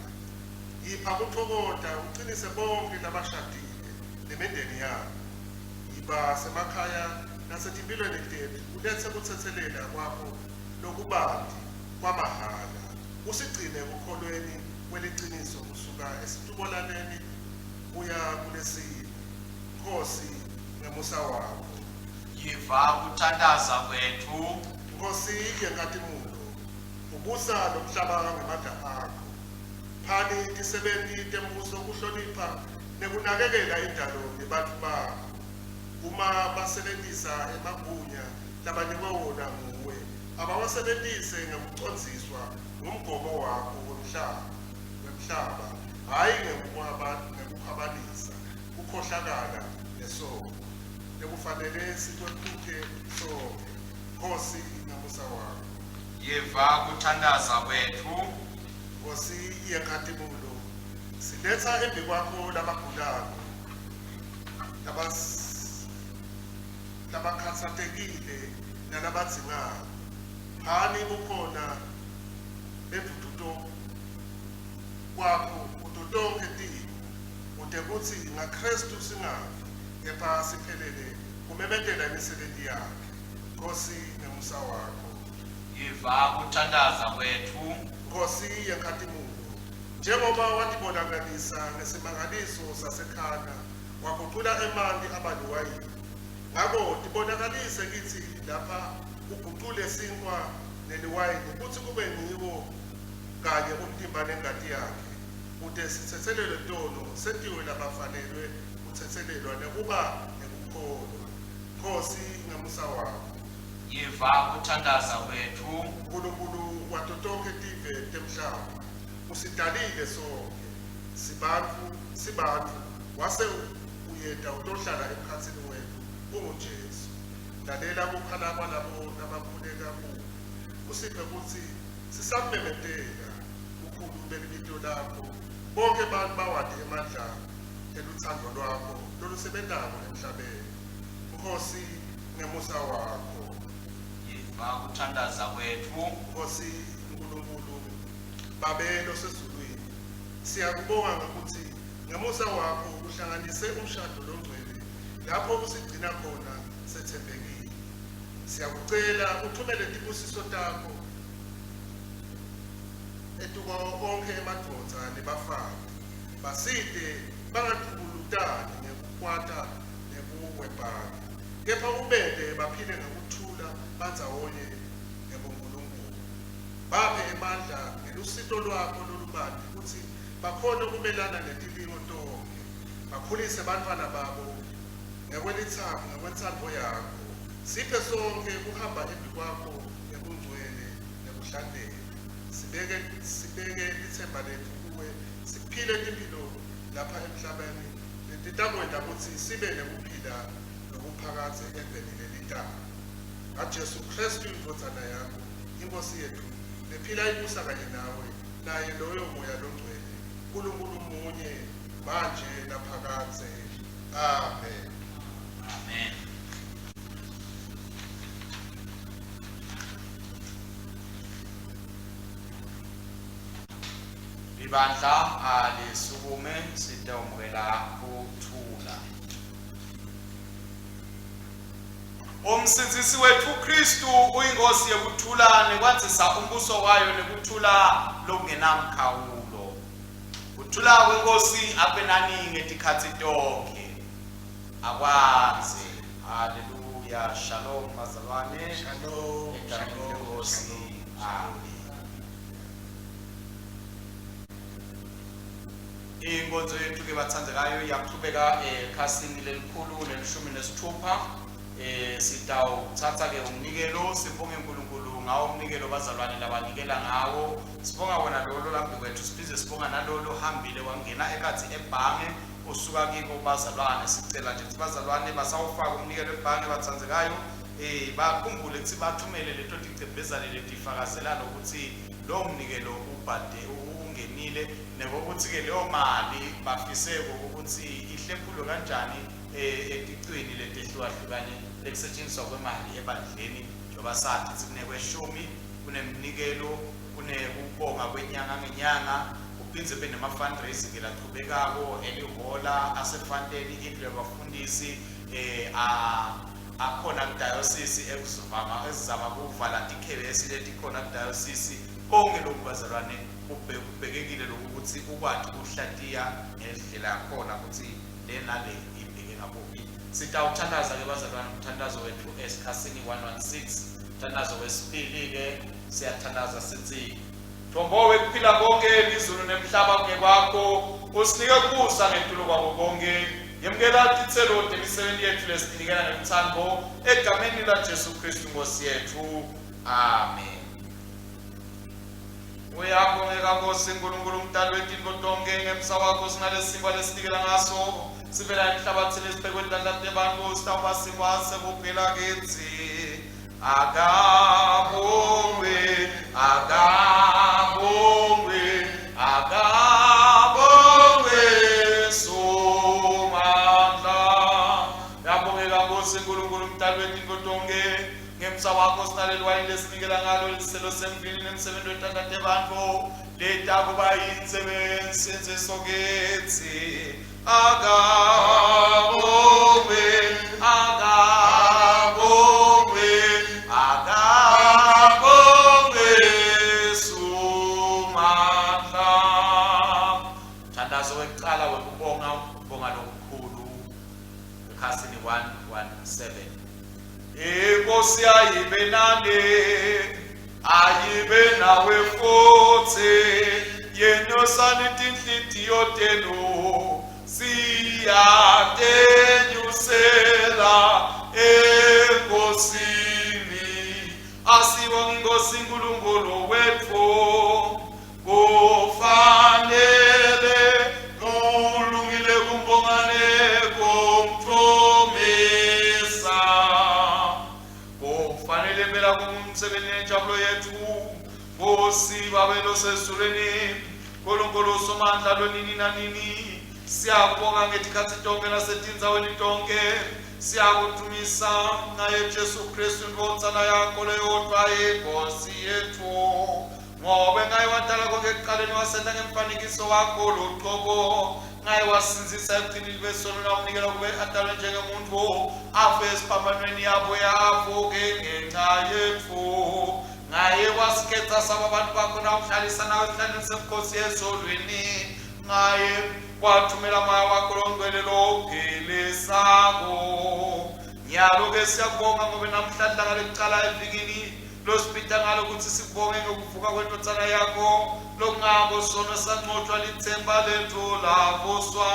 Yipha kuthokoza uqinise bonke labashadile nemindeni yabo. Yiba semakhaya nasetimpilweni tethu ulethe kutsethelela kwakho lokubanti kwamahhala. Usigcine ekukholweni kweliqiniso kusuka esitubolaneni kuya kulesimo. Nkosi ngemusa wakho. Yiva ukuthandaza kwethu. Nkosi yenkazimulo, ubusa lomhlaba ngemandla akho. Phani tisebenti tembuso kuhlonipha nekunakekela indalo nebantfu bakho. Uma basebentisa emagunya labanikwe wona nguwe, abawasebentise ngekucondziswa ngumgomo wakho wemhlaba, hhayi ngekukhwabanisa, kukhohlakala nesono. Nekufanele sikwephuthe sonke. Nkosi ngemusa wakho. Yiva ukuthandaza kwethu. Nkosi yenkazimulo, siletha embi kwakho labagulako, labakhathatekile nalabadzingayo. Hani bukhona bevuduto kwakho kuto tonkhe timo, kute kutsi ngaKristu singafi, kepha siphelele kumemetela imisebenti yakhe. Nkosi ngemusa wakho. Yiva ukuthandaza kwethu. Nkosi yenkazimulo, njengoba watibonakalisa ngesimangaliso sasekhana, wagucula emanti aba liwayini. Ngako tibonakalise kitsi lapha ugucule sinkwa neliwayini kutsi kube ngiwo kanye umtimba nengati yakhe, kute sitsetselelwe tono sentiwe labafanelwe kutsetselelwa nekuba nekukholwa. Nkosi ngemusa wakho. Yiva ukuthandaza kwethu. Nkulunkulu wato tonkhe tive temhlaba, usidalile sonke sibantfu, wase uyeta utohlala emkhatsini wethu unguJesu. Lalela kukhala kwalabo labakhuleka kuwe, usiphe kutsi sisamemetela ukhulu belibito lakho, bonke bantu bawati emandla elutsandvo lwakho lolusebentako emhlabeni. Nkosi ngemusa wakho. Yiva ukuthandaza kwethu. Nkosi uNkulunkulu, babelo sezulwini, siyakubonga ngokuthi ngemusa wakho uhlanganise umshado longcwele lapho usigcina khona sethembekile. Siyakucela uthumele tibusiso takho etuka onke emadvodza nebafazi, basite bangakhulutani ngekukwata nekuwebhana, kepha ubele baphile ngekuthula bandzawonye ngebuNkulunkulu. Baphe emandla ngelusito lwakho lolubanti kutsi bakhone kumelana netilimo tonke, bakhulise bantfwana babo ngekwentsandvo yakho. Siphe sonke kuhamba embi kwakho ngekungcwele nekuhlantekela. Sibeke litsemba lethu kuwe, siphile timphilo lapha emhlabeni letitakwenza kutsi sibe nekuphila nokuphakatse eveni lelitako. NgaJesu Kristu indvodzana yakho, iNkosi yethu, lephila ibusa kanye nawe, naye loyo moya longcwele, uNkulunkulu munye, manje naphakatse. Amen. Amen. Ibandla alisukume sitawumukela kuthula. Umsindisi wethu Kristu uyinkosi yokuthula nekwadzisa umbuso wayo nekuthula lokungenamkhawulo. Kuthula kwenkosi apenani ngetikhatsi tonke. Akwazi. Haleluya. Shalom bazalwane. Shalom. Egameni lenkosi. Amen. Inkonzo yethu ke batsandzekayo yaqhubeka ekhasini lelikhulu nelishumi nesithupha. Sitawutsatsa ke umnikelo sibonge uNkulunkulu ngawo umnikelo bazalwane labanikela ngawo. Sibonga wena lo laphi kwethu, sibize sibonga nalolo hambile wangena ekathi ebhange usuka kiko bazalwane. Sicela nje bazalwane basawufaka umnikelo ebhange bathandzekayo bakhumbule ukuthi bathumele leto ticebezane letifakazela ukuthi lo mnikelo ubhade ungenile, nekokuthi ke leyo mali bafise ukuthi ihlephulwe kanjani eticweni letehlukahlukane lekusetshenziswa kwemali ebandleni. Njengoba sathi kunekwe 10 kunemnikelo, kunekubonga kwenyanga ngenyanga, kuphindze kube nema fundraising laqhubekako elihola asefundeni indlu yabafundisi akhona kudayosisi ekuzama kuvala tikhebesi letikhona kudayosisi. Konke lokhu bazalwane kubhekekile lokhu ukuthi ukwathi ukuhlatiya ngendlela yakhona ukuthi le nale ibheke ngakuphi. Sitawuthandaza ke bazalwane umthandazo wethu esikhasini 116. Umthandazo wesibili ke siyathandaza sithi Thombowe kuphila konke izulu nemhlaba kungekwakho, usinike kusa ngentulo kwakho konke. Yemukela titselo temisebenzi yethu lesinikela ngemthando egameni laJesu Kristu Nkosi yethu. Amen. Uyabongeka Nkosi uNkulunkulu umdali wetinto tonke, ngemsa wakho sinalesinkwa lesinikela ngaso sivela emhlabathini esiphekwe enhlanhlathu yabantu sitawuba sinkwa sekuphila kithi. Agabongwe, agabongwe, agabongwe Somandla. Uyabongeka Nkosi uNkulunkulu umdali wetinto tonke, ngemsa wakho sinalelwa lesinikela ngalo liselo semvini nemsebenzi wenhlanhlathu yabantu leta kuba yinsebenzi senzeso kithi. Agabongwe, agabongwe, agabongwe Somandla. Thandazo wekuqala wekubonga lokukhulu ekhasini 117. Inkosi ayibe nani, ayibe nawe futhi, yena sanitinhlitiyo tenu siyatenyusela enkosini. Asibonge Nkosi uNkulunkulu wethu, kufanele kulungile kumbongane komthomesa. Kufanele phela kumsebenzi nenjabulo yethu Nkosi babelo sezulwini, Nkulunkulu Somandla lonini nanini. Siyabonga ngetikhathi tonke nasetindzaweni tonke, siyakudumisa ngaye Jesu Kristu inkodzana yakho leyodwa inkosi yethu. Ngobe ngaye wadala konke ekuqaleni wasenda ngemfanekiso wakho loqobo, ngaye wasinzisa ekugcineni kwesono nawunikela kube adalwe njengemuntu afe esiphambanweni yabo yavuke ngenxa yethu. Ngaye wasikhetha saba abantu bakho nawuhlalisa nawe esihlalweni semkhosi ezulwini. Ngaye wathumela moya wakho longcwele lophilisayo. Nyalo ke siyabonga ngoba namhlanje ngalekuqala evikini losipita ngalo ukuthi sibonge ngokuvuka kwentodzana yakho lokungako sona sanqotshwa lithemba lethu lavuswa.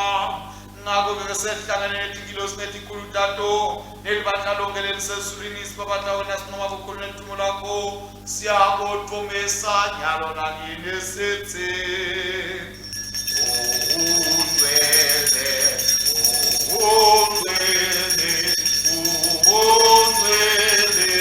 Ngako ke sehlangane netinkilosi netikhulu tato nelibandla lonke lelisezulwini sibabadla wena sinoma bukhulu nentumo lakho siyabothomesa nyalo nanini sithi ungcwele, ungcwele, ungcwele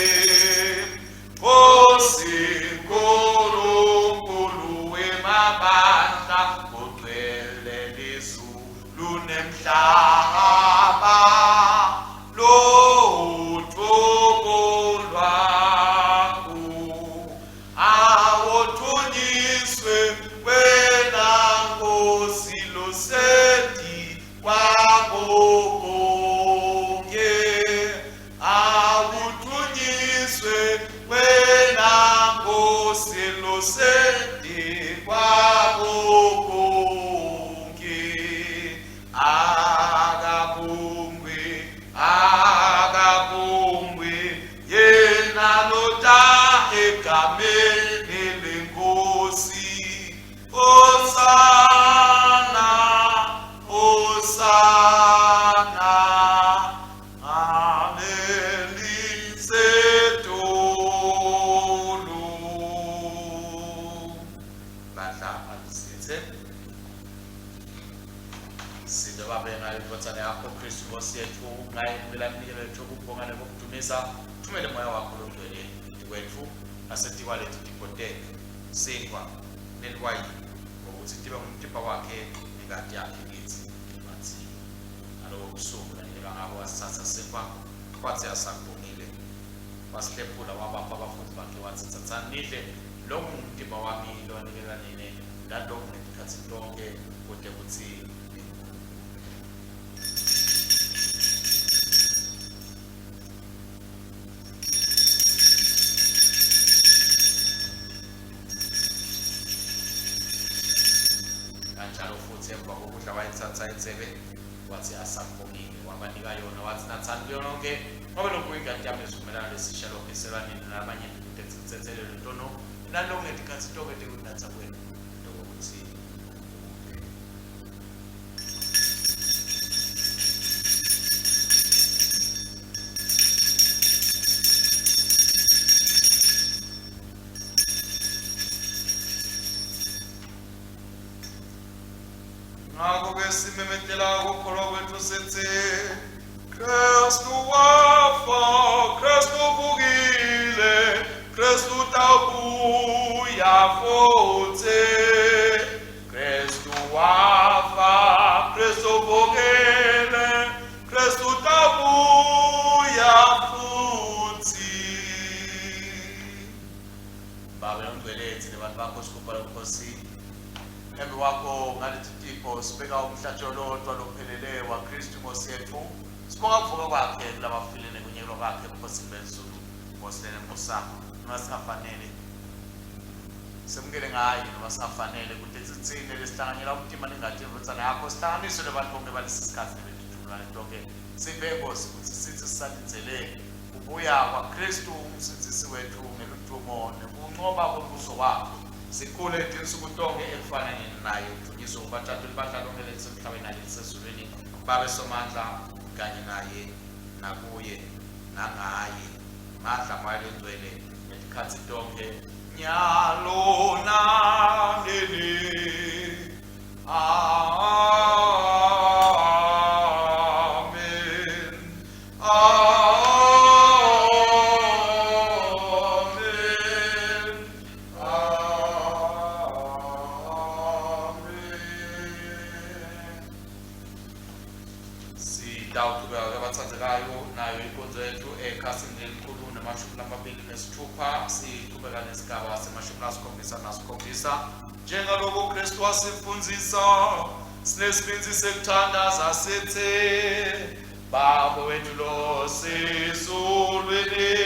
Nkosi Nkulunkulu wemabandla, ugcwele lizulu nemhlaba lothungo lwakho. Awothunyiswe wena Nkosi losedi kwakho konke. Awothunyiswe wena Nkosi losedi kwakho konke. system. Sidobabhenga inkothane yakho Kristu Nkosi yethu ngayimela mnikelo wethu ukubonga nokudumisa thumele moya wakho longcwele wethu asetikwa lethu dipoteke sinkwa neliwayi ngokuthi tibe ngumtipa wakhe ingadi yakhe kithi bathi alowo busuku landela ngabo wasithatha sinkwa kwathi asakubongile wasihlephula wabapha abafundi bakhe wathi thathani nidle lo ngumtipa wami lowanikela nini nalokhu ngezikhathi zonke kude kuthi kanjalo futhi emva kokudla wayithatha insebe wathi asakubongile wabanika yona wathi nathani kuyo yonke ngoba lokhu ingadi yami esivumelana lesisha lokhu iselanini nabanye kude sithethelele ntono nalokhu ngezikhathi zonke tekunatha kwenu lokuthi ngakho ke simemetela ukukholwa kwethu sithi Kristu wafa, Kristu uvukile, Kristu utabuya futhi. Kristu wafa, Kristu uvukile, Kristu utabuya futhi. Baba yongcwelethi nabantu bakho sikubhala Nkosi embi wakho ngalethi tipo sibeka umhlatshelo lodwa lophelele wa Kristu Nkosi yethu sibonga kuvuka kwakhe kulabafilene kunyekelwa kwakhe Nkosi bezulu Nkosi lene musakho noma singafanele semukele ngaye noma singafanele kude sitsine lesihlanganyela umtima ningadi imvuthana yakho sihlanganiswe labantu bonke balesi sikhathi nebethulana lonke sibe Nkosi ukuthi sithi sisalindele ubuya kwa Kristu umsindisi wethu ngeludumo nokunqoba kombuso wakho sikhule insuku tonke ekufanele naye udunyiswe kubathathu libadla lonke lelisemhlabeni nalisezulwini babe somandla kanye naye nakuye nangaye madla malengcwele ngesikhathi tonke nyalo nangeni amen nayo inkonzo yethu ekhasini elikhulu nama-26 siqhubeka nesigaba se-77 njengalokho uKristu wasifundzisa sinesibinzi sekuthandaza sithi Baba wethu losezulwini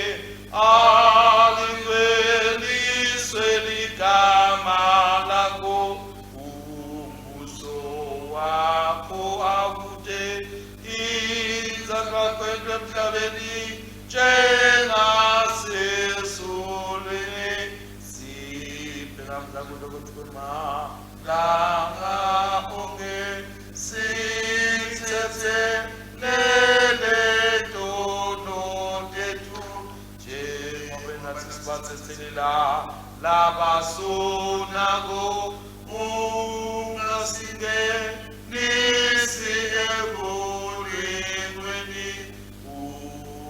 alingcweliswe ligama lakho umbuso wakho akuje inzalo kwethu emhlabeni njengasezulwini siphe namhla kulokuthuma langa onke sithethe leletono tethu njengoba nathi sibathethelela labasunako ungasingenisi ebulingweni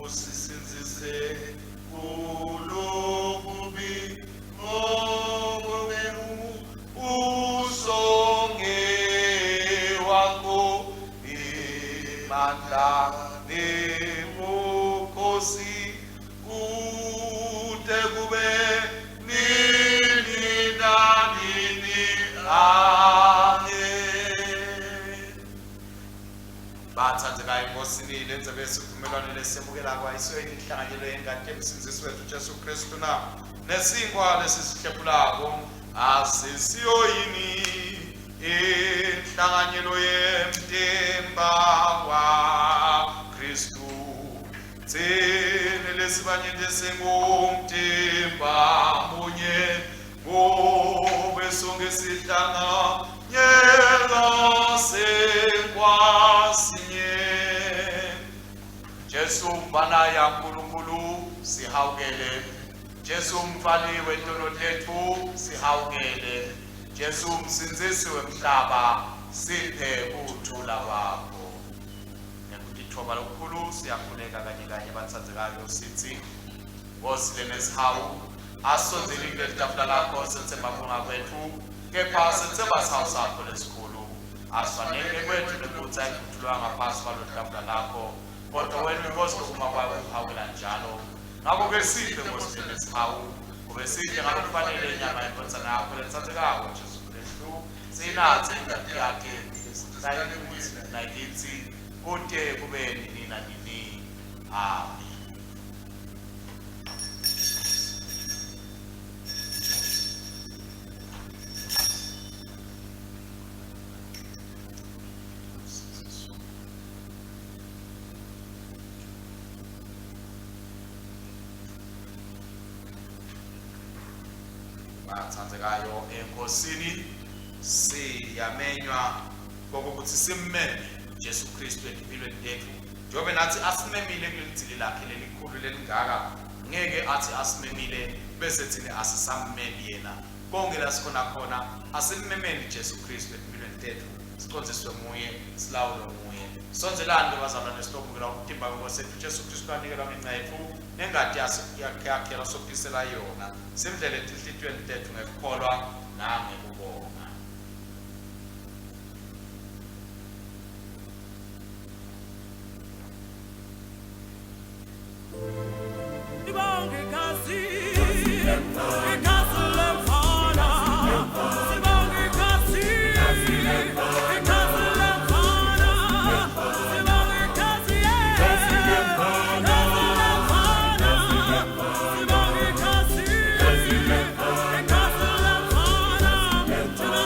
usisinzise kulokubi ngokwenu usonge wakho imandla nebukhosi kude kube nini nanini amen. Bathandekayo Nkosini lenze besivumelwano lesemukela kwayisweni inhlanganyelo yengadi emsindisi wethu Jesu Kristu na nesinkwa lesisihlephulako asisiyoyini inhlanganyelo yemtemba wa Kristu thine lesibanyete sengumtemba munye ngobe sonke sihlanganyela sekwasinye Jesu mfana ya Nkulunkulu sihawukele Jesu mfali wetono lethu sihawukele Jesu msindzisi wemhlaba siphe ukuthula kwakho. Ngekutithoba lokukhulu siyafuneka kanye kanye bathandzekayo sithi ngosile nesihawu asondzele kuleli tafula lakho sithemba kubonga kwethu kepha sithemba sihawu sakho lesikhulu asifanele kwethu nekutsa ikuthulwa ngaphansi kwalo tafula lakho kodwa wena inkosi lokuma kwakho uhawula njalo ngakho-ke sihle ngosile nesihawu kube sihle ngalo kufanele inyama yenkosana yakho lethathekako Jesu Kristu siyinathe ingadi yakhe nakithi kude kube nini nanini. Amen. Bathandzekayo enkosini siyamenywa kokuthi simmeme Jesu Kristu empilweni yethu njengoba nathi asimemile kuleli lakhe lelikhulu lelingaka ngeke athi asimemile bese thina asisammemi yena konke la sikhona khona asimmemeni Jesu Kristu empilweni yethu sicondziswe muye silawulwe muye sonzelani bazalwane sihlobukela ukutimba kweNkosi Jesu Kristu anikela ngenxa yethu nengadi yakhe lasophisela yona simdlele enhlitiyweni tethu ngekukholwa nangekubonga. Tonight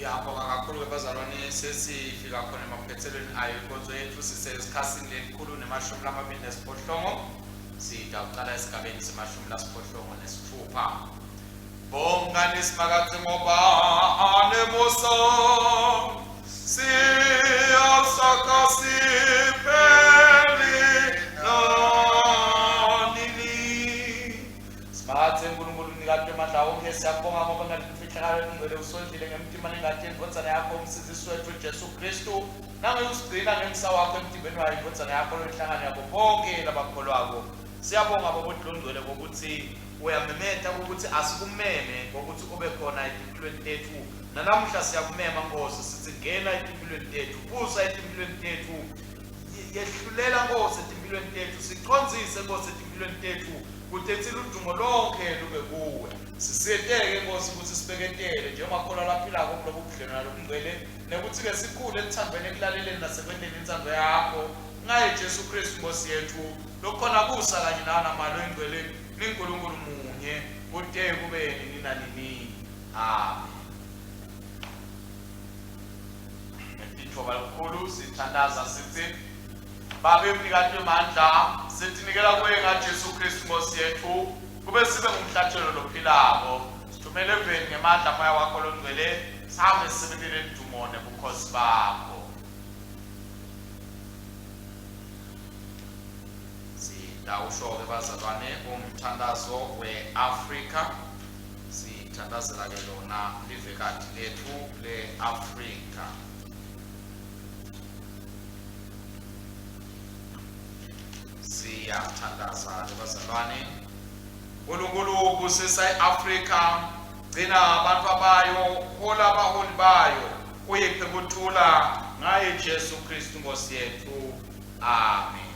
Siyabonga kakhulu bazalwane sesifika khona emaphethelweni ayo inkonzo yethu sisesikhasini lelikhulu nemashumi lamabili nesiphohlongo. Sida uqala esigabeni semashumi lasiphohlongo nesithupha. Bonga nisimakazi ngoba anemosa siyasaka sipheli nanini. Simakathe uNkulunkulu unikade amandla wonke siyabonga ngoba ngalifihlakalo ingcwele usondlile ngemtima nengadini inkonzana yakho umsindisi wethu uJesu Kristu nangeyosigcina ngemsa wakho emtimbeni wayo inkonzana yakho lohlangana yabo bonke labakholwako. Siyabonga babodlondlwele ngokuthi uyamemeta ukuthi asikumeme ngokuthi ube khona empilweni tethu. Nalamhla siyakumema Nkosi sithi ngena empilweni tethu, busa empilweni tethu, yehlulela Nkosi empilweni tethu, siqonzise Nkosi empilweni tethu, kuthethile udumo lonke lube kuwe. Sisiyeteke Nkosi ukuthi sibeketele njengomakholwa laphilako kulobu budlelwano lobungcwele nekuthi-ke sikhule ekuthandweni ekulaleleni nasekwendeni intsandvo yakho ngaye Jesu Kristu Nkosi yethu lokhona kusa kanye nanamalo engcwele niNkulunkulu munye kude kube nini nanini. Amen. Ngithoba likhulu sithandaza sithi Babe unikade amandla sithinikela kuwe ngaJesu Kristu Nkosi yethu kube sibe ngumhlatshelo lophilako. Sithumele eveni ngemandla moya wakho longcwele sihambe sisebenzele idumo nebukhosi bakho. Sitawusho-ke bazalwane umthandazo we-Afrika. Sithandazela ke lona livekati lethu le-Afrika. Siyathandaza bazalwane uNkulunkulu kusisa i-Afrika gcina abantu abayo hola abaholi bayo uyiphe kuthula ngaye Jesu Kristu Nkosi yethu. Amen.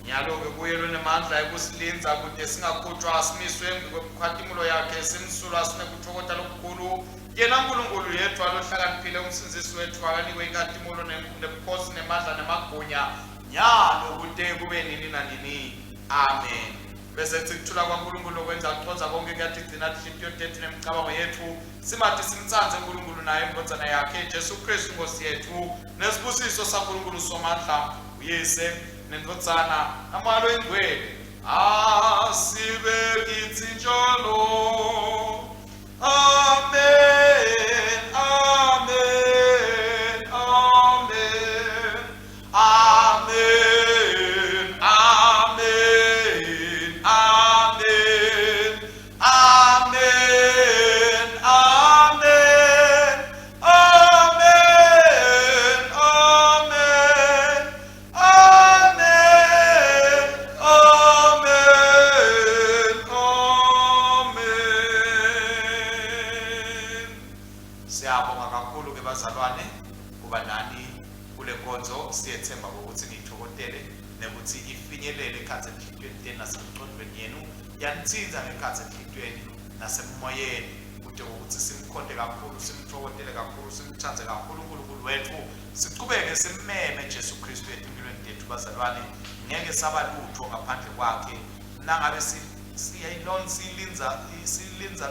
Nyalo-ke kuyelo nemandla ekusilinza kude singakhutshwa simiswe kwemkhwathimulo yakhe simsulwa sinekuthokota lokukhulu yena Nkulunkulu yethu alohlakaniphile umsindisi wethu akanikwe inkathimulo nebukhosi nemandla nemagunya nyalo kude kube nini nanini. Amen. Bese sikuthula kwaNkulunkulu okwenza kuconza konke kuyatigcina inhliziyo tethu nemicabango yethu simathi simthanze uNkulunkulu naye inkonzana yakhe Jesu Kristu Nkosi yethu nesibusiso saNkulunkulu somandla uyise nenkonzana amalo engcwele asibe kithi njalo. Amen. Amen. Amen. Amen. Amen. Amen. Amen. Amen. Amen. Amen. Siyabonga kakhulu ke bazalwane kuba nani kule nkonzo. Siyethemba ukuthi ngithokotele nekuthi ifinyelele ekhatsi enhlitweni nasemqondweni yenu yanithinza ngekhatsi enhlitweni nasemoyeni kude ukuthi simkhonde kakhulu, simthokotele kakhulu, simthanze kakhulu uNkulunkulu wethu, siqhubeke simmeme Jesu Kristu empilweni tethu bazalwane. Ngeke saba lutho ngaphandle kwakhe. Nangabe silinza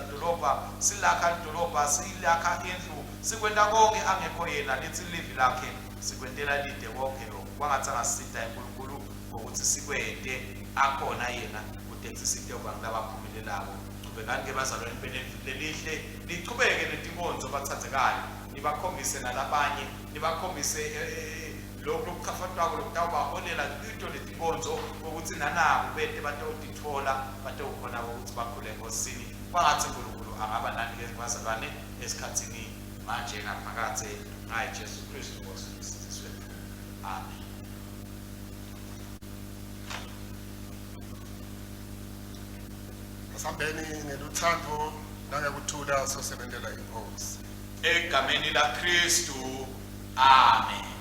idolobha, silakha idolobha, silakha indlu, sikwenta konke angekho yena lithi livi lakhe sikwentela lide konke lokho kwangathi angasida uNkulunkulu ngokuthi sikwente akhona yena kude siside abantu abaphumelelako. Qhubekani ke bazalwane lelihle niqhubeke netinkonzo bathandzekayo, nibakhombise nalabanye, nibakhombise lokho lokukhafatwako lokutawubaholela kwito letinkonzo ukuthi nanabo bete batawutithola batawukhona ukuthi bakhule enkosini. Kwangathi uNkulunkulu angaba nani ke bazalwane esikhathini manje ngaphakathi ngaye Jesu Kristu Nkosi umsindisi wethu. Amen. Asambeni ngeluthando nangekuthula sosebenzela inkosi Egameni laKristu. Amen.